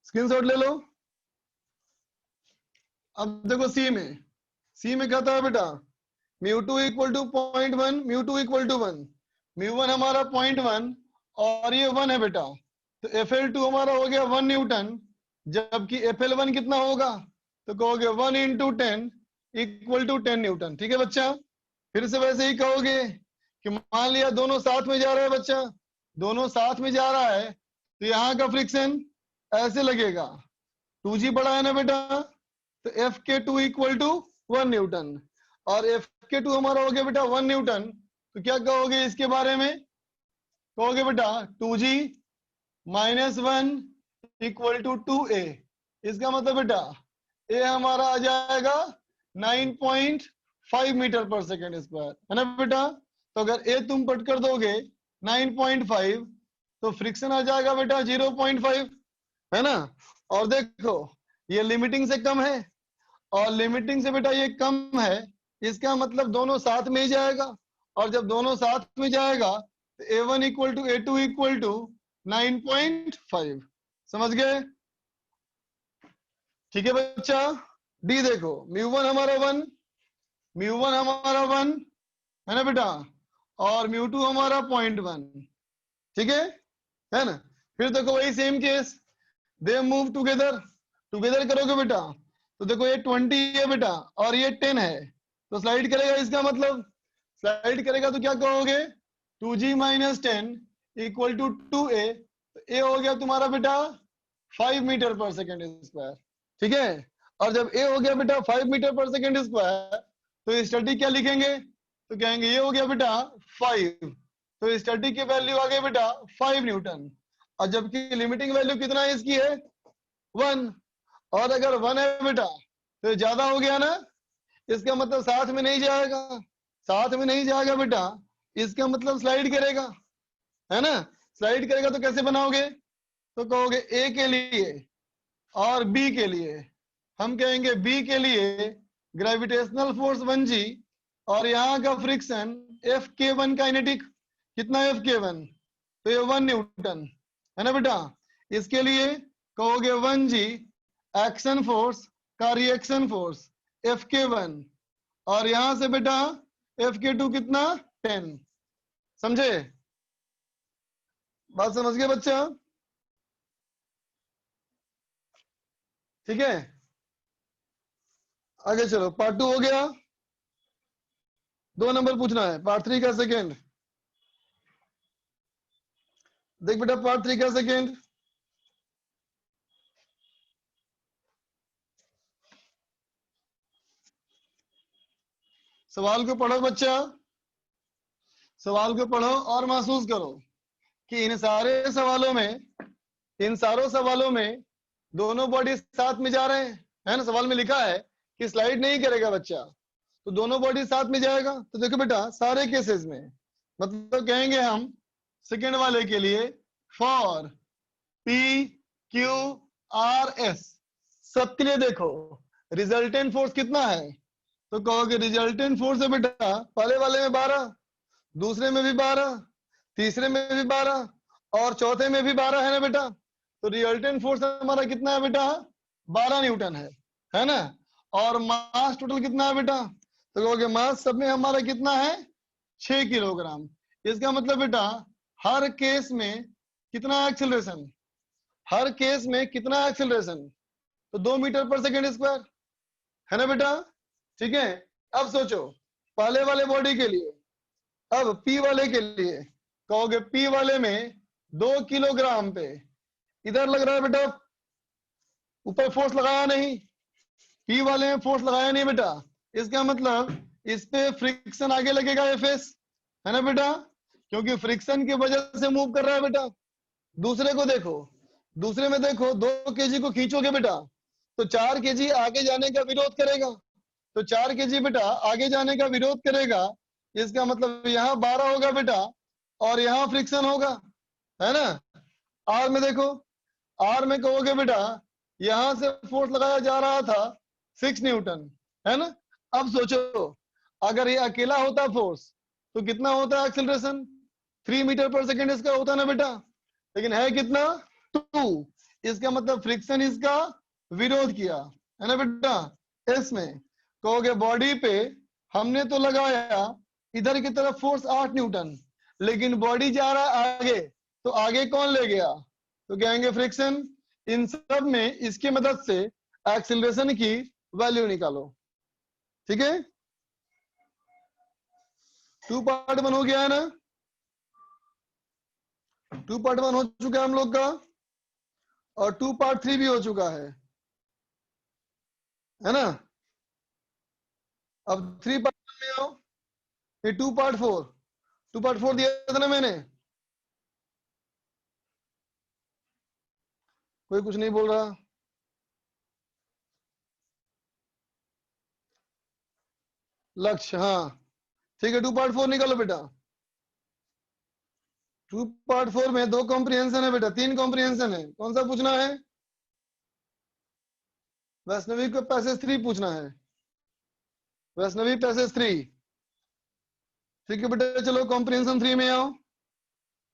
स्क्रीनशॉट ले लो। अब देखो सी में कहता है बेटा μ2 इक्वल टू 0.1, μ2 इक्वल टू 1, μ1 हमारा 0.1 और ये 1 है बेटा, तो FL2 हमारा हो गया 1 न्यूटन, जबकि FL1 कितना होगा? तो कहोगे 1 इंटू 10 इक्वल टू 10 न्यूटन। ठीक है बच्चा? फिर से वैसे ही कहोगे कि मान लिया दोनों साथ में जा रहा है बच्चा, दोनों साथ में जा रहा है, तो यहाँ का फ्रिक्शन ऐसे लगेगा, 2g बड़ा है ना बेटा, तो Fk2 इक्वल टू 1 न्यूटन, और Fk2 हमारा हो गया बेटा 1 न्यूटन। तो क्या कहोगे इसके बारे में? कहोगे बेटा 2g minus 1 equal to 2a। इसका मतलब बेटा a हमारा आ जाएगा 9.5 मीटर पर सेकेंड स्क्वायर, है ना बेटा। तो अगर a तुम पट कर दोगे 9.5 तो फ्रिक्शन आ जाएगा बेटा 0.5, है ना। और देखो ये लिमिटिंग से कम है और लिमिटिंग से बेटा ये कम है, इसका मतलब दोनों साथ में ही जाएगा। और जब दोनों साथ में जाएगा तो a1 equal to a2 equal to 9.5। समझ गए? ठीक है बच्चा। डी देखो μ1 हमारा 1, μ1 हमारा 1 है ना बेटा, और μ2 हमारा 0.1। ठीक है ना। फिर देखो वही same case, they move together, together करोगे बेटा तो देखो ये 20 है बेटा और ये 10 है, तो स्लाइड करेगा। इसका मतलब स्लाइड करेगा तो क्या कहोगे 2g minus 10 equal to 2a। तो a हो गया तुम्हारा बेटा 5 मीटर पर सेकेंड स्क्वायर। ठीक है। और जब a हो गया बेटा 5 मीटर पर सेकेंड स्क्वायर तो स्टैटिक क्या लिखेंगे, तो कहेंगे ये हो गया बेटा 5, तो स्टैटिक की वैल्यू आ गई बेटा 5 न्यूटन। और जबकि लिमिटिंग वैल्यू कितना है इसकी है 1, और अगर 1 है बेटा तो ज्यादा हो गया ना, इसका मतलब साथ में नहीं जाएगा, साथ में नहीं जाएगा बेटा, इसका मतलब स्लाइड करेगा, है ना। स्लाइड करेगा तो कैसे बनाओगे, तो कहोगे ए के लिए और बी के लिए, हम कहेंगे बी के लिए ग्रेविटेशनल फोर्स 1g और यहाँ का फ्रिक्शन Fk1 काइनेटिक कितना Fk1, तो ये 1 न्यूटन, है ना बेटा। इसके लिए कहोगे 1g एक्शन फोर्स का रिएक्शन फोर्स Fk1, और यहां से बेटा Fk2 कितना 10। समझे? बात समझ गए बच्चा? ठीक है, आगे चलो। पार्ट 2 हो गया, 2 नंबर पूछना है पार्ट 3 का सेकेंड। देख बेटा पार्ट 3 का सेकेंड, सवाल को पढ़ो बच्चा, सवाल को पढ़ो और महसूस करो कि इन सारों सवालों में दोनों बॉडी साथ में जा रहे हैं, है ना। सवाल में लिखा है कि स्लाइड नहीं करेगा बच्चा, तो दोनों बॉडी साथ में जाएगा। तो देखो बेटा सारे केसेस में मतलब कहेंगे हम सेकेंड वाले के लिए for P Q R S, सबके लिए देखो रिजल्टेंट फोर्स कितना है, तो कहोगे रिजल्टेंट फोर्स है बेटा पहले वाले में 12, दूसरे में भी 12, तीसरे में भी 12 और चौथे में भी 12, है ना बेटा। तो रिजल्टेंट फोर्स हमारा कितना है बेटा 12 न्यूटन है ना। और मास टोटल कितना है बेटा, तो कहोगे मास सब में हमारा कितना है 6 किलोग्राम। इसका मतलब बेटा हर केस में कितना एक्सेलरेशन, हर केस में कितना एक्सेलरेशन, तो 2 मीटर पर सेकेंड स्क्वायर, है ना बेटा। ठीक है। अब सोचो पहले वाले बॉडी के लिए, अब पी वाले के लिए कहोगे पी वाले में 2 किलोग्राम पे इधर लग रहा है बेटा, ऊपर फोर्स लगाया नहीं, पी वाले में फोर्स लगाया नहीं बेटा, इसका मतलब इस पे फ्रिक्शन आगे लगेगा एफएस, है ना बेटा, क्योंकि फ्रिक्शन की वजह से मूव कर रहा है बेटा। दूसरे को देखो, दूसरे में देखो 2 केजी को खींचोगे बेटा तो 4 केजी आगे जाने का विरोध करेगा, तो 4 केजी बेटा आगे जाने का विरोध करेगा, इसका मतलब यहाँ 12 होगा बेटा और यहाँ फ्रिक्शन होगा, है ना। आर में देखो, आर में कहोगे बेटा यहां से फोर्स लगाया जा रहा था 6 न्यूटन, है ना। अब सोचो अगर ये अकेला होता फोर्स तो कितना होता है एक्सेलरेशन, 3 मीटर पर सेकेंड इसका होता ना बेटा, लेकिन है कितना 2, इसका मतलब फ्रिक्शन इसका विरोध किया, है ना बेटा। इसमें कहोगे बॉडी पे हमने तो लगाया इधर की तरफ फोर्स 8 न्यूटन, लेकिन बॉडी जा रहा है आगे, तो आगे कौन ले गया, तो कहेंगे फ्रिक्शन। इन सब में इसकी मदद से एक्सीलरेशन की वैल्यू निकालो। ठीक है, 2 पार्ट 1 हो गया है ना, 2 पार्ट 1 हो चुका है हम लोग का, और 2 पार्ट 3 भी हो चुका है ना। अब 3 पार्ट में आओ, ये 2 पार्ट 4 दिया था ना मैंने, कोई कुछ नहीं बोल रहा। लक्ष्य, हाँ ठीक है। 2.4 निकालो बेटा। 2.4 में 2 कॉम्प्रिहेंशन है बेटा, 3 कॉम्प्रिहेंशन है। कौन सा पूछना है? वैष्णवी को पैसेज 3 पूछना है। वैष्णवी पैसेज 3। ठीक है बेटा, चलो कॉम्प्रिहेंशन 3 में आओ।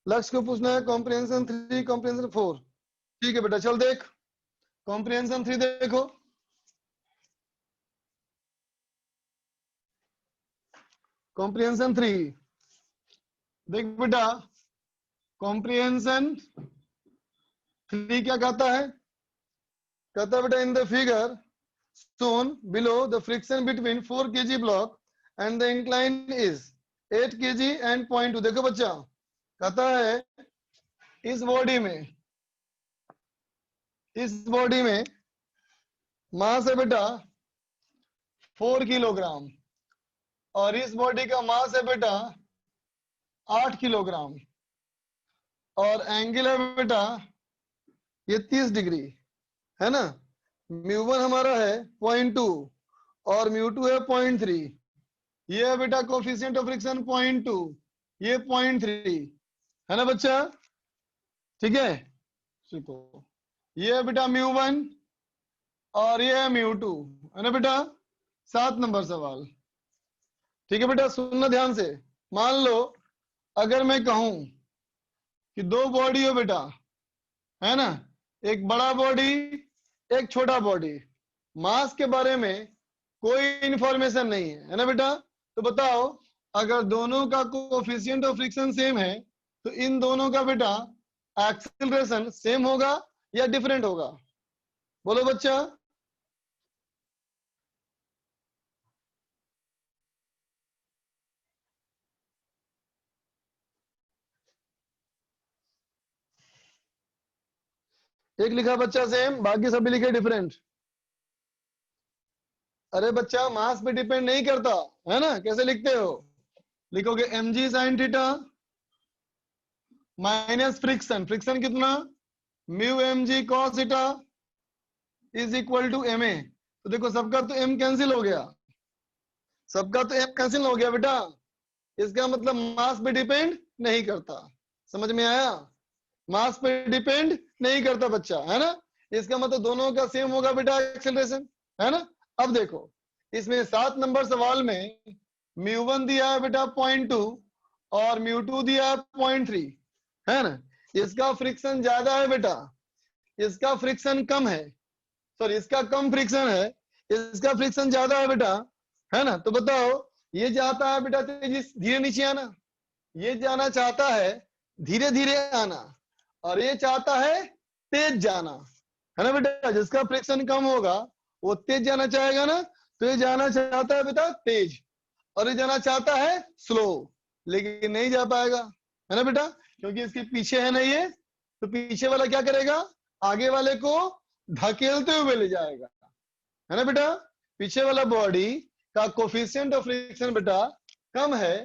लक्ष्य को पूछना है कॉम्प्रिहेंशन 3, कॉम्प्रिहेंशन 4। ठीक है बेटा, चल देख कॉम्प्रिहेंशन 3 देखो। कॉम्प्रिहेंशन 3 देख बेटा। कॉम्प्रिहेंशन 3 क्या कहता है? कहता है बेटा, in the figure shown below the friction between 4 kg block and the incline is 8 kg and 0.2। देखो बच्चा, कहता है इस बॉडी में मास है बेटा 4 किलोग्राम और इस बॉडी का मास है बेटा 8 किलोग्राम और एंगल है बेटा ये 30 डिग्री है ना। μ1 हमारा है 0.2 और μ2 है 0.3। ये है बेटा कोफिशिएंट ऑफ फ्रिक्शन 0.2, ये 0.3 है ना बच्चा। ठीक है, देखो ये है बेटा μ1 और ये है μ2 है ना बेटा। 7 नंबर सवाल। ठीक है बेटा, सुनना ध्यान से। मान लो अगर मैं कहूं कि 2 बॉडी हो बेटा, है ना, एक बड़ा बॉडी एक छोटा बॉडी, मास के बारे में कोई इंफॉर्मेशन नहीं है ना बेटा। तो बताओ अगर दोनों का कोएफिशिएंट ऑफ फ्रिक्शन सेम है तो इन दोनों का बेटा एक्सेलरेशन सेम होगा या डिफरेंट होगा? बोलो बच्चा। एक लिखा बच्चा सेम, बाकी सभी लिखे डिफरेंट। अरे बच्चा मास पे डिपेंड नहीं करता है ना। कैसे लिखते हो? लिखोगे mg sin theta minus friction, friction कितना mu mg cos theta is equal to ma। तो देखो सबका तो m कैंसिल हो गया, सबका तो m कैंसिल हो गया बेटा। इसका मतलब मास पे डिपेंड नहीं करता। समझ में आया? मास पे डिपेंड नहीं करता बच्चा, है ना। इसका मतलब दोनों का सेम होगा बेटा एक्सेलरेशन, है ना। अब देखो इसमें 7 नंबर सवाल में μ1 दिया है बेटा 0.2 और μ2 दिया है 0.3, है ना। इसका फ्रिक्शन ज्यादा है बेटा, इसका फ्रिक्शन कम है, सॉरी इसका कम फ्रिक्शन है, इसका फ्रिक्शन ज्यादा है बेटा, है ना। तो बताओ ये चाहता है बेटा तेजी धीरे नीचे आना, ये जाना चाहता है धीरे धीरे आना, और ये चाहता है तेज जाना, है ना बेटा। जिसका फ्रिक्शन कम होगा वो तेज जाना चाहेगा ना। तो ये जाना चाहता है बेटा तेज और ये जाना चाहता है स्लो, लेकिन नहीं जा पाएगा, है ना बेटा, क्योंकि इसके पीछे है ना ये। तो पीछे वाला क्या करेगा? आगे वाले को धकेलते हुए ले जाएगा, है ना बेटा। पीछे वाला बॉडी का कोफिशिएंट ऑफ फ्रिक्शन बेटा कम है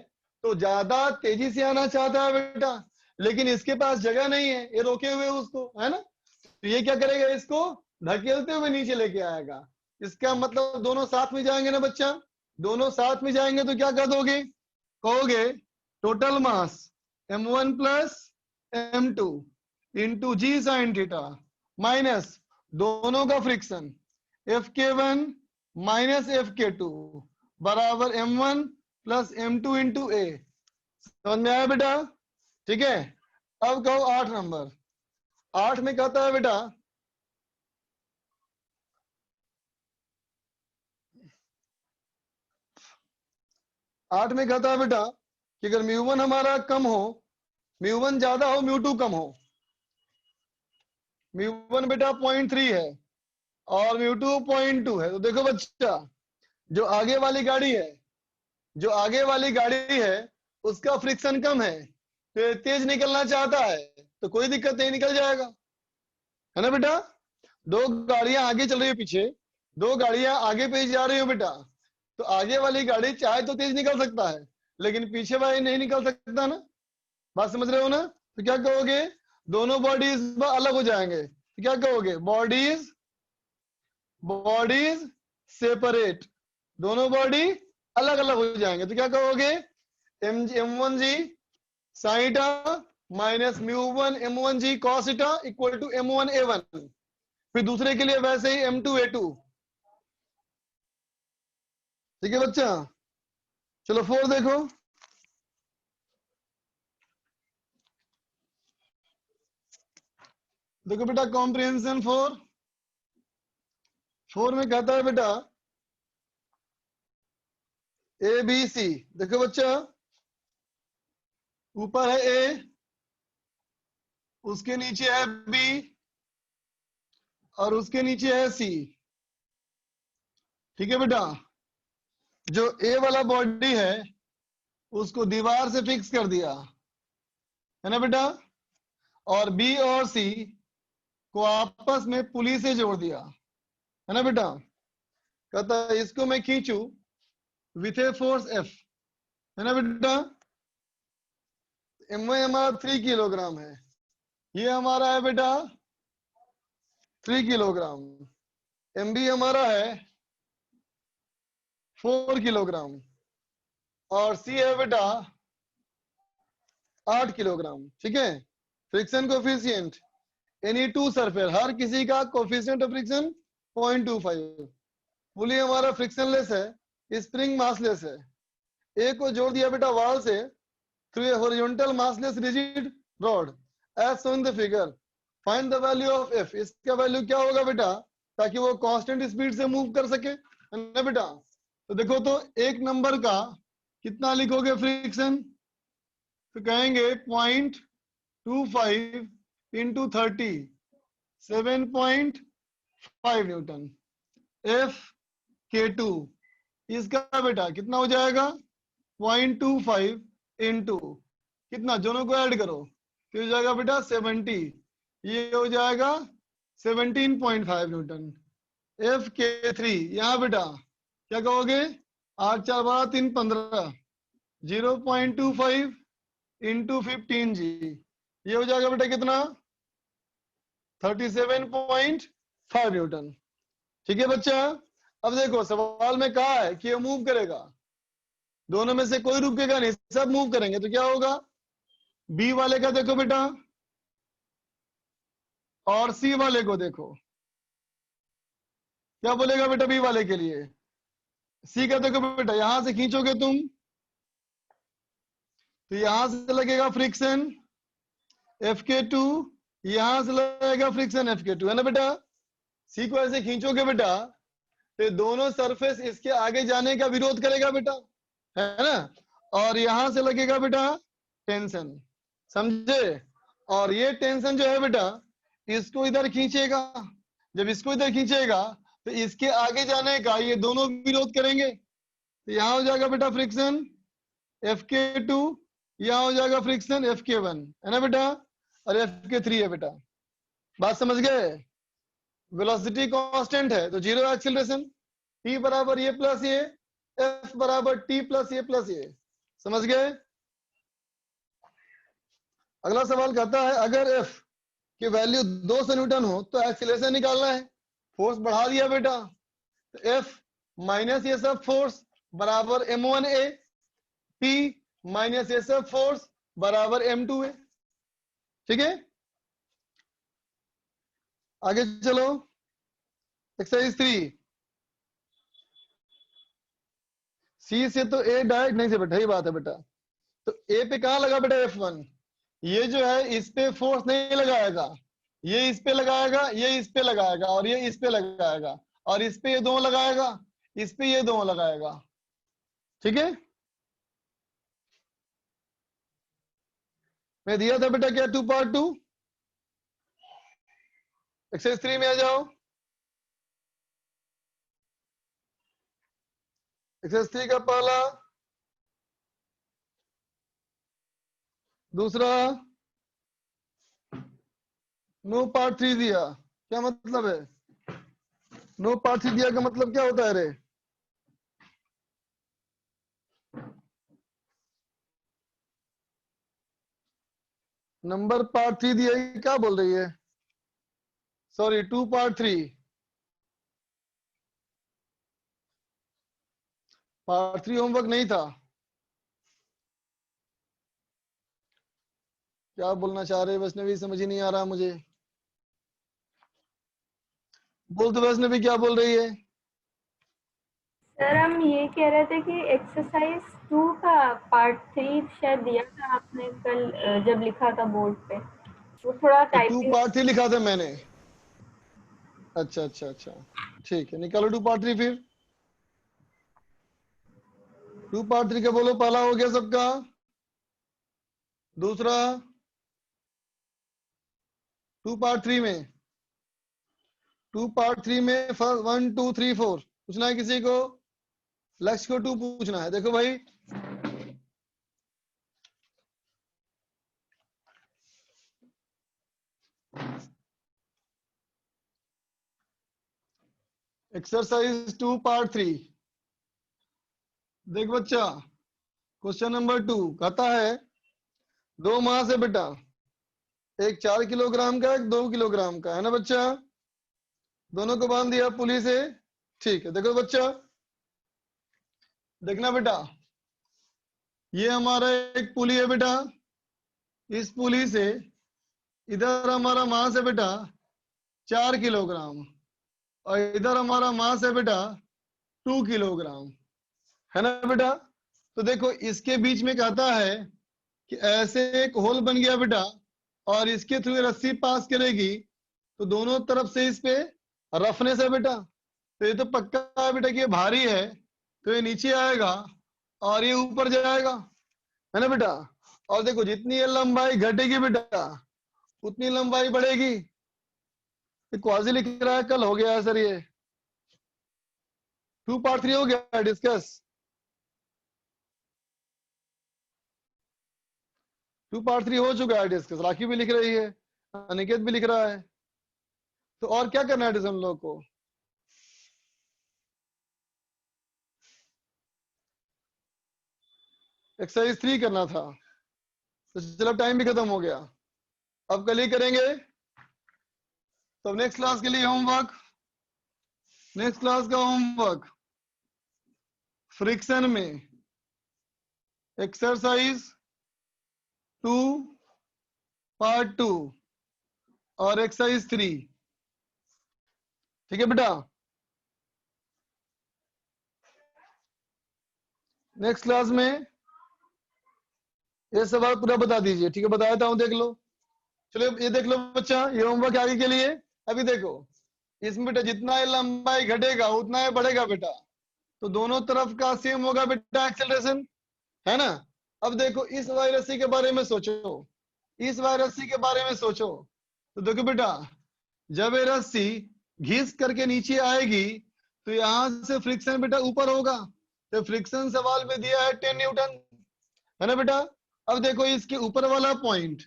तो ज्यादा तेजी से आना चाहता है बेटा, लेकिन इसके पास जगह नहीं है, ये रोके हुए उसको, है ना। तो ये क्या करेगा? इसको धकेलते हुए नीचे लेके आएगा। इसका मतलब दोनों साथ में जाएंगे ना बच्चा। दोनों साथ में जाएंगे तो क्या कर दोगे? कहोगे total mass m1 plus m2 into g sine theta minus दोनों का फ्रिक्शन fk1 माइनस fk2 बराबर m1 plus m2 into a। समझ में आया बेटा? ठीक है। अब कहो 8 नंबर। 8 में कहता है बेटा 8 में कहता है बेटा कि अगर μ1 हमारा कम हो, μ1 ज्यादा हो μ2 कम हो। μ1 बेटा 0.3 है और μ2 0.2 है। तो देखो बच्चा जो आगे वाली गाड़ी है, जो आगे वाली गाड़ी है उसका फ्रिक्शन कम है तो ये तेज निकलना चाहता है तो कोई दिक्कत नहीं, निकल जाएगा, है ना बेटा। 2 गाड़ियां आगे चल रही है, पीछे 2 गाड़ियां आगे पे जा रही हो बेटा, तो आगे वाली गाड़ी चाहे तो तेज निकल सकता है लेकिन पीछे वाली नहीं निकल सकता ना। बात समझ रहे हो ना। तो क्या कहोगे? दोनों बॉडीज अलग हो जाएंगे। तो क्या कहोगे? बॉडीज सेपरेट, दोनों बॉडी अलग अलग हो जाएंगे, तो क्या कहोगे? m1g sin theta minus μ1 m1g cos theta equal to m1 a1। फिर दूसरे के लिए वैसे ही m2 a2। ठीक है बच्चा, चलो 4 देखो। देखो बेटा कॉम्प्रिहेंशन 4 में कहता है बेटा ए बी सी। देखो बच्चा, ऊपर है ए, उसके नीचे है बी और उसके नीचे है सी। ठीक है बेटा, जो ए वाला बॉडी है उसको दीवार से फिक्स कर दिया है ना बेटा, और बी और सी को आपस में पुली से जोड़ दिया है ना बेटा। कहता है इसको मैं खींचू विथ ए फोर्स एफ, है ना बेटा। एम1 हमारा 3 किलोग्राम है, ये हमारा है बेटा 3 किलोग्राम। एम बी हमारा है 4 किलोग्राम और सी है बेटा 8 किलोग्राम। ठीक है, friction coefficient any two surface, हर किसी का कोफिशिएंट ऑफ फ्रिक्शन 0.25। पुली हमारा फ्रिक्शनलेस है, स्प्रिंग मासलेस है। ए को जोड़ दिया बेटा वॉल से through a horizontal massless rigid rod as shown in the figure. Find the value of F, इसका वैल्यू क्या होगा बेटा ताकि वो कांस्टेंट स्पीड से मूव कर सके, है ना बेटा। तो देखो तो एक नंबर का कितना लिखोगे फ्रिक्शन, तो कहेंगे 0.25 इंटू 30 7.5 न्यूटन। एफ के टू इसका बेटा कितना हो जाएगा 0.25 इंटू कितना, दोनों को ऐड करो तो हो जाएगा बेटा 70, ये हो जाएगा 17.5 न्यूटन। एफ के थ्री यहाँ बेटा क्या कहोगे 8 4 12 3 15 0.25 इंटू 15 जी, ये हो जाएगा बेटा कितना 37.5 न्यूटन। ठीक है बच्चा, अब देखो सवाल में कहा है कि ये मूव करेगा, दोनों में से कोई रुकेगा नहीं, सब मूव करेंगे, तो क्या होगा बी वाले का देखो बेटा और सी वाले को देखो, क्या बोलेगा बेटा बी वाले के लिए। सी का देखो बेटा यहां से खींचोगे तुम तो यहां से लगेगा फ्रिक्शन Fk2, यहां से लगेगा फ्रिक्शन Fk2, है ना बेटा। सी को ऐसे खींचोगे बेटा तो दोनों सरफेस इसके आगे जाने का विरोध करेगा बेटा, है ना। और यहां से लगेगा बेटा टेंशन, समझे। और ये टेंशन जो है बेटा इसको इधर खींचेगा, जब इसको इधर खींचेगा तो इसके आगे जाने का ये दोनों विरोध करेंगे, तो यहां हो जाएगा बेटा फ्रिक्शन Fk2, यहां हो जाएगा फ्रिक्शन Fk1, है ना बेटा, और Fk3 है बेटा। बात समझ गए। वेलोसिटी कांस्टेंट है तो जीरो एक्सीलरेशन, t बराबर ये प्लस ये, f बराबर t प्लस ये, समझ गए। अगला सवाल कहता है अगर f की वैल्यू 200 न्यूटन हो तो एक्सीलरेशन निकालना है। फोर्स बढ़ा दिया बेटा तो f माइनस ये सब फोर्स बराबर m1a, p माइनस ये सब फोर्स बराबर m2a। ठीक है, आगे चलो एक्सरसाइज 3। सी से तो ए डायरेक्ट नहीं से बेटा, ये बात है बेटा। तो ए पे कहां लगा बेटा F1, ये जो है इस पे फोर्स नहीं लगाएगा, ये इस पे लगाएगा, ये इस पे लगाएगा और ये इस पे लगाएगा, और इस पे ये दोनों लगाएगा, इस पे ये दोनों लगाएगा। ठीक है, मैं दिया था बेटा क्या 2 एक्सरसाइज 3 में आ जाओ। एक्सरसाइज 3 का पहला, दूसरा, नो पार्ट 3 दिया, क्या मतलब है नो पार्ट 3 दिया का मतलब क्या होता है रे। नंबर पार्ट 3 दिया, क्या बोल रही है। सॉरी 2 पार्ट 3, पार्ट 3 होमवर्क नहीं था। क्या बोलना चाह रहे वैष्णवी, समझ ही नहीं आ रहा मुझे। बोल तो वैष्णवी, क्या बोल रही है? सर हम ये कह रहे थे कि एक्सरसाइज 2 का पार्ट 3 शायद दिया था आपने कल जब लिखा था बोर्ड पे, वो थोड़ा 2 टाइपिंग। पार्ट 3 लिखा था मैंने। अच्छा अच्छा अच्छा, ठीक है, निकालो 2 पार्ट 3 फिर। 2 पार्ट 3 का बोलो, पहला हो गया सबका, दूसरा 2 पार्ट 3 में, 2 पार्ट 3 में 1 2 3 4 पूछना है किसी को, लक्ष्य को 2 पूछना है। देखो भाई, एक्सरसाइज 2 पार्ट 3। देख बच्चा, क्वेश्चन नंबर 2 कहता है 2 मास है बेटा, एक 4 किलोग्राम का, एक 2 किलोग्राम का है ना बच्चा, दोनों को बांध दिया पुली से। ठीक है, देखो बच्चा, देखना बेटा, ये हमारा एक पुली है बेटा, इस पुली से इधर हमारा मास है बेटा 4 किलोग्राम, और इधर हमारा मास है बेटा 2 किलोग्राम, है ना बेटा। तो देखो इसके बीच में कहता है कि ऐसे एक होल बन गया बेटा, और इसके थ्रू रस्सी पास करेगी, तो दोनों तरफ से इस पे रफनेस है बेटा। तो ये तो पक्का है बेटा कि ये भारी है, तो ये नीचे आएगा और ये ऊपर जाएगा, है ना बेटा। और देखो जितनी ये लंबाई घटेगी बेटा, उतनी लंबाई बढ़ेगी। ये क्वाजी लिख रहा है, कल हो गया है सर ये। 2 पार्ट 3 हो गया डिस्कस। 2 पार्ट 3 हो चुका है डिस्कस, राखी भी लिख रही है, अनिकेत भी लिख रहा है। तो और क्या करना है हम लोग को? एक्सरसाइज 3 करना था, तो चलो टाइम भी खत्म हो गया, अब कल ही करेंगे। तो नेक्स्ट क्लास के लिए होमवर्क, नेक्स्ट क्लास का होमवर्क फ्रिक्शन में एक्सरसाइज 2 पार्ट 2 और एक्सरसाइज 3, ठीक है बेटा। नेक्स्ट क्लास में ये सवाल पूरा बता दीजिए, ठीक है, बता देता हूं, देख लो। चलो ये देख लो बच्चा, ये होमवर्क आगे के लिए। अभी देखो इसमें बेटा जितना ये लंबाई घटेगा उतना ये बढ़ेगा बेटा, तो दोनों तरफ का सेम होगा बेटा एक्सेलरेशन, है ना। अब देखो इस वाई रस्सी के बारे में सोचो, इस वाई रस्सी के बारे में सोचो। तो देखो बेटा, जब ये रस्सी घिस करके नीचे आएगी, तो यहां से फ्रिक्शन बेटा ऊपर होगा, तो फ्रिक्शन सवाल में दिया है 10 न्यूटन, है ना बेटा। अब देखो इसके ऊपर वाला पॉइंट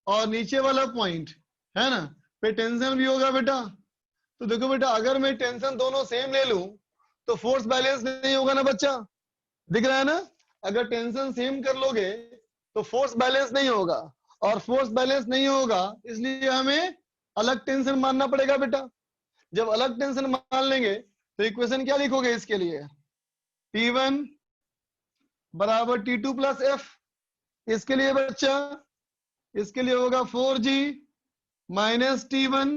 और नीचे वाला पॉइंट, है ना, पे टेंशन भी होगा बेटा। तो देखो बेटा, अगर मैं टेंशन दोनों सेम ले लूं तो फोर्स बैलेंस नहीं होगा ना बच्चा, दिख रहा है ना। अगर टेंशन सेम कर लोगे तो फोर्स बैलेंस नहीं होगा, और फोर्स बैलेंस नहीं होगा इसलिए हमें अलग टेंशन मानना पड़ेगा बेटा। जब अलग टेंशन मान लेंगे तो इक्वेशन क्या लिखोगे इसके लिए, T1 बराबर T2 प्लस F। इसके लिए बच्चा, इसके लिए होगा 4G माइनस T1,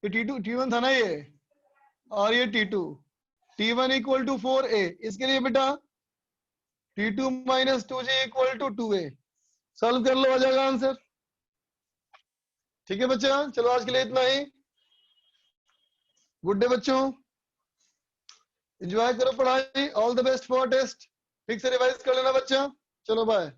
ये T1 था ना ये, और ये T2, T1 equal to 4A। इसके लिए बेटा T2 minus 2G equal to 2A। Solve कर लो, आ जाएगा आंसर, ठीक है बच्चा। चलो आज के लिए इतना ही, गुड डे बच्चों, एंजॉय करो पढ़ाई, all the best for test, ठीक से रिवाइज कर लेना बच्चा। चलो बाय।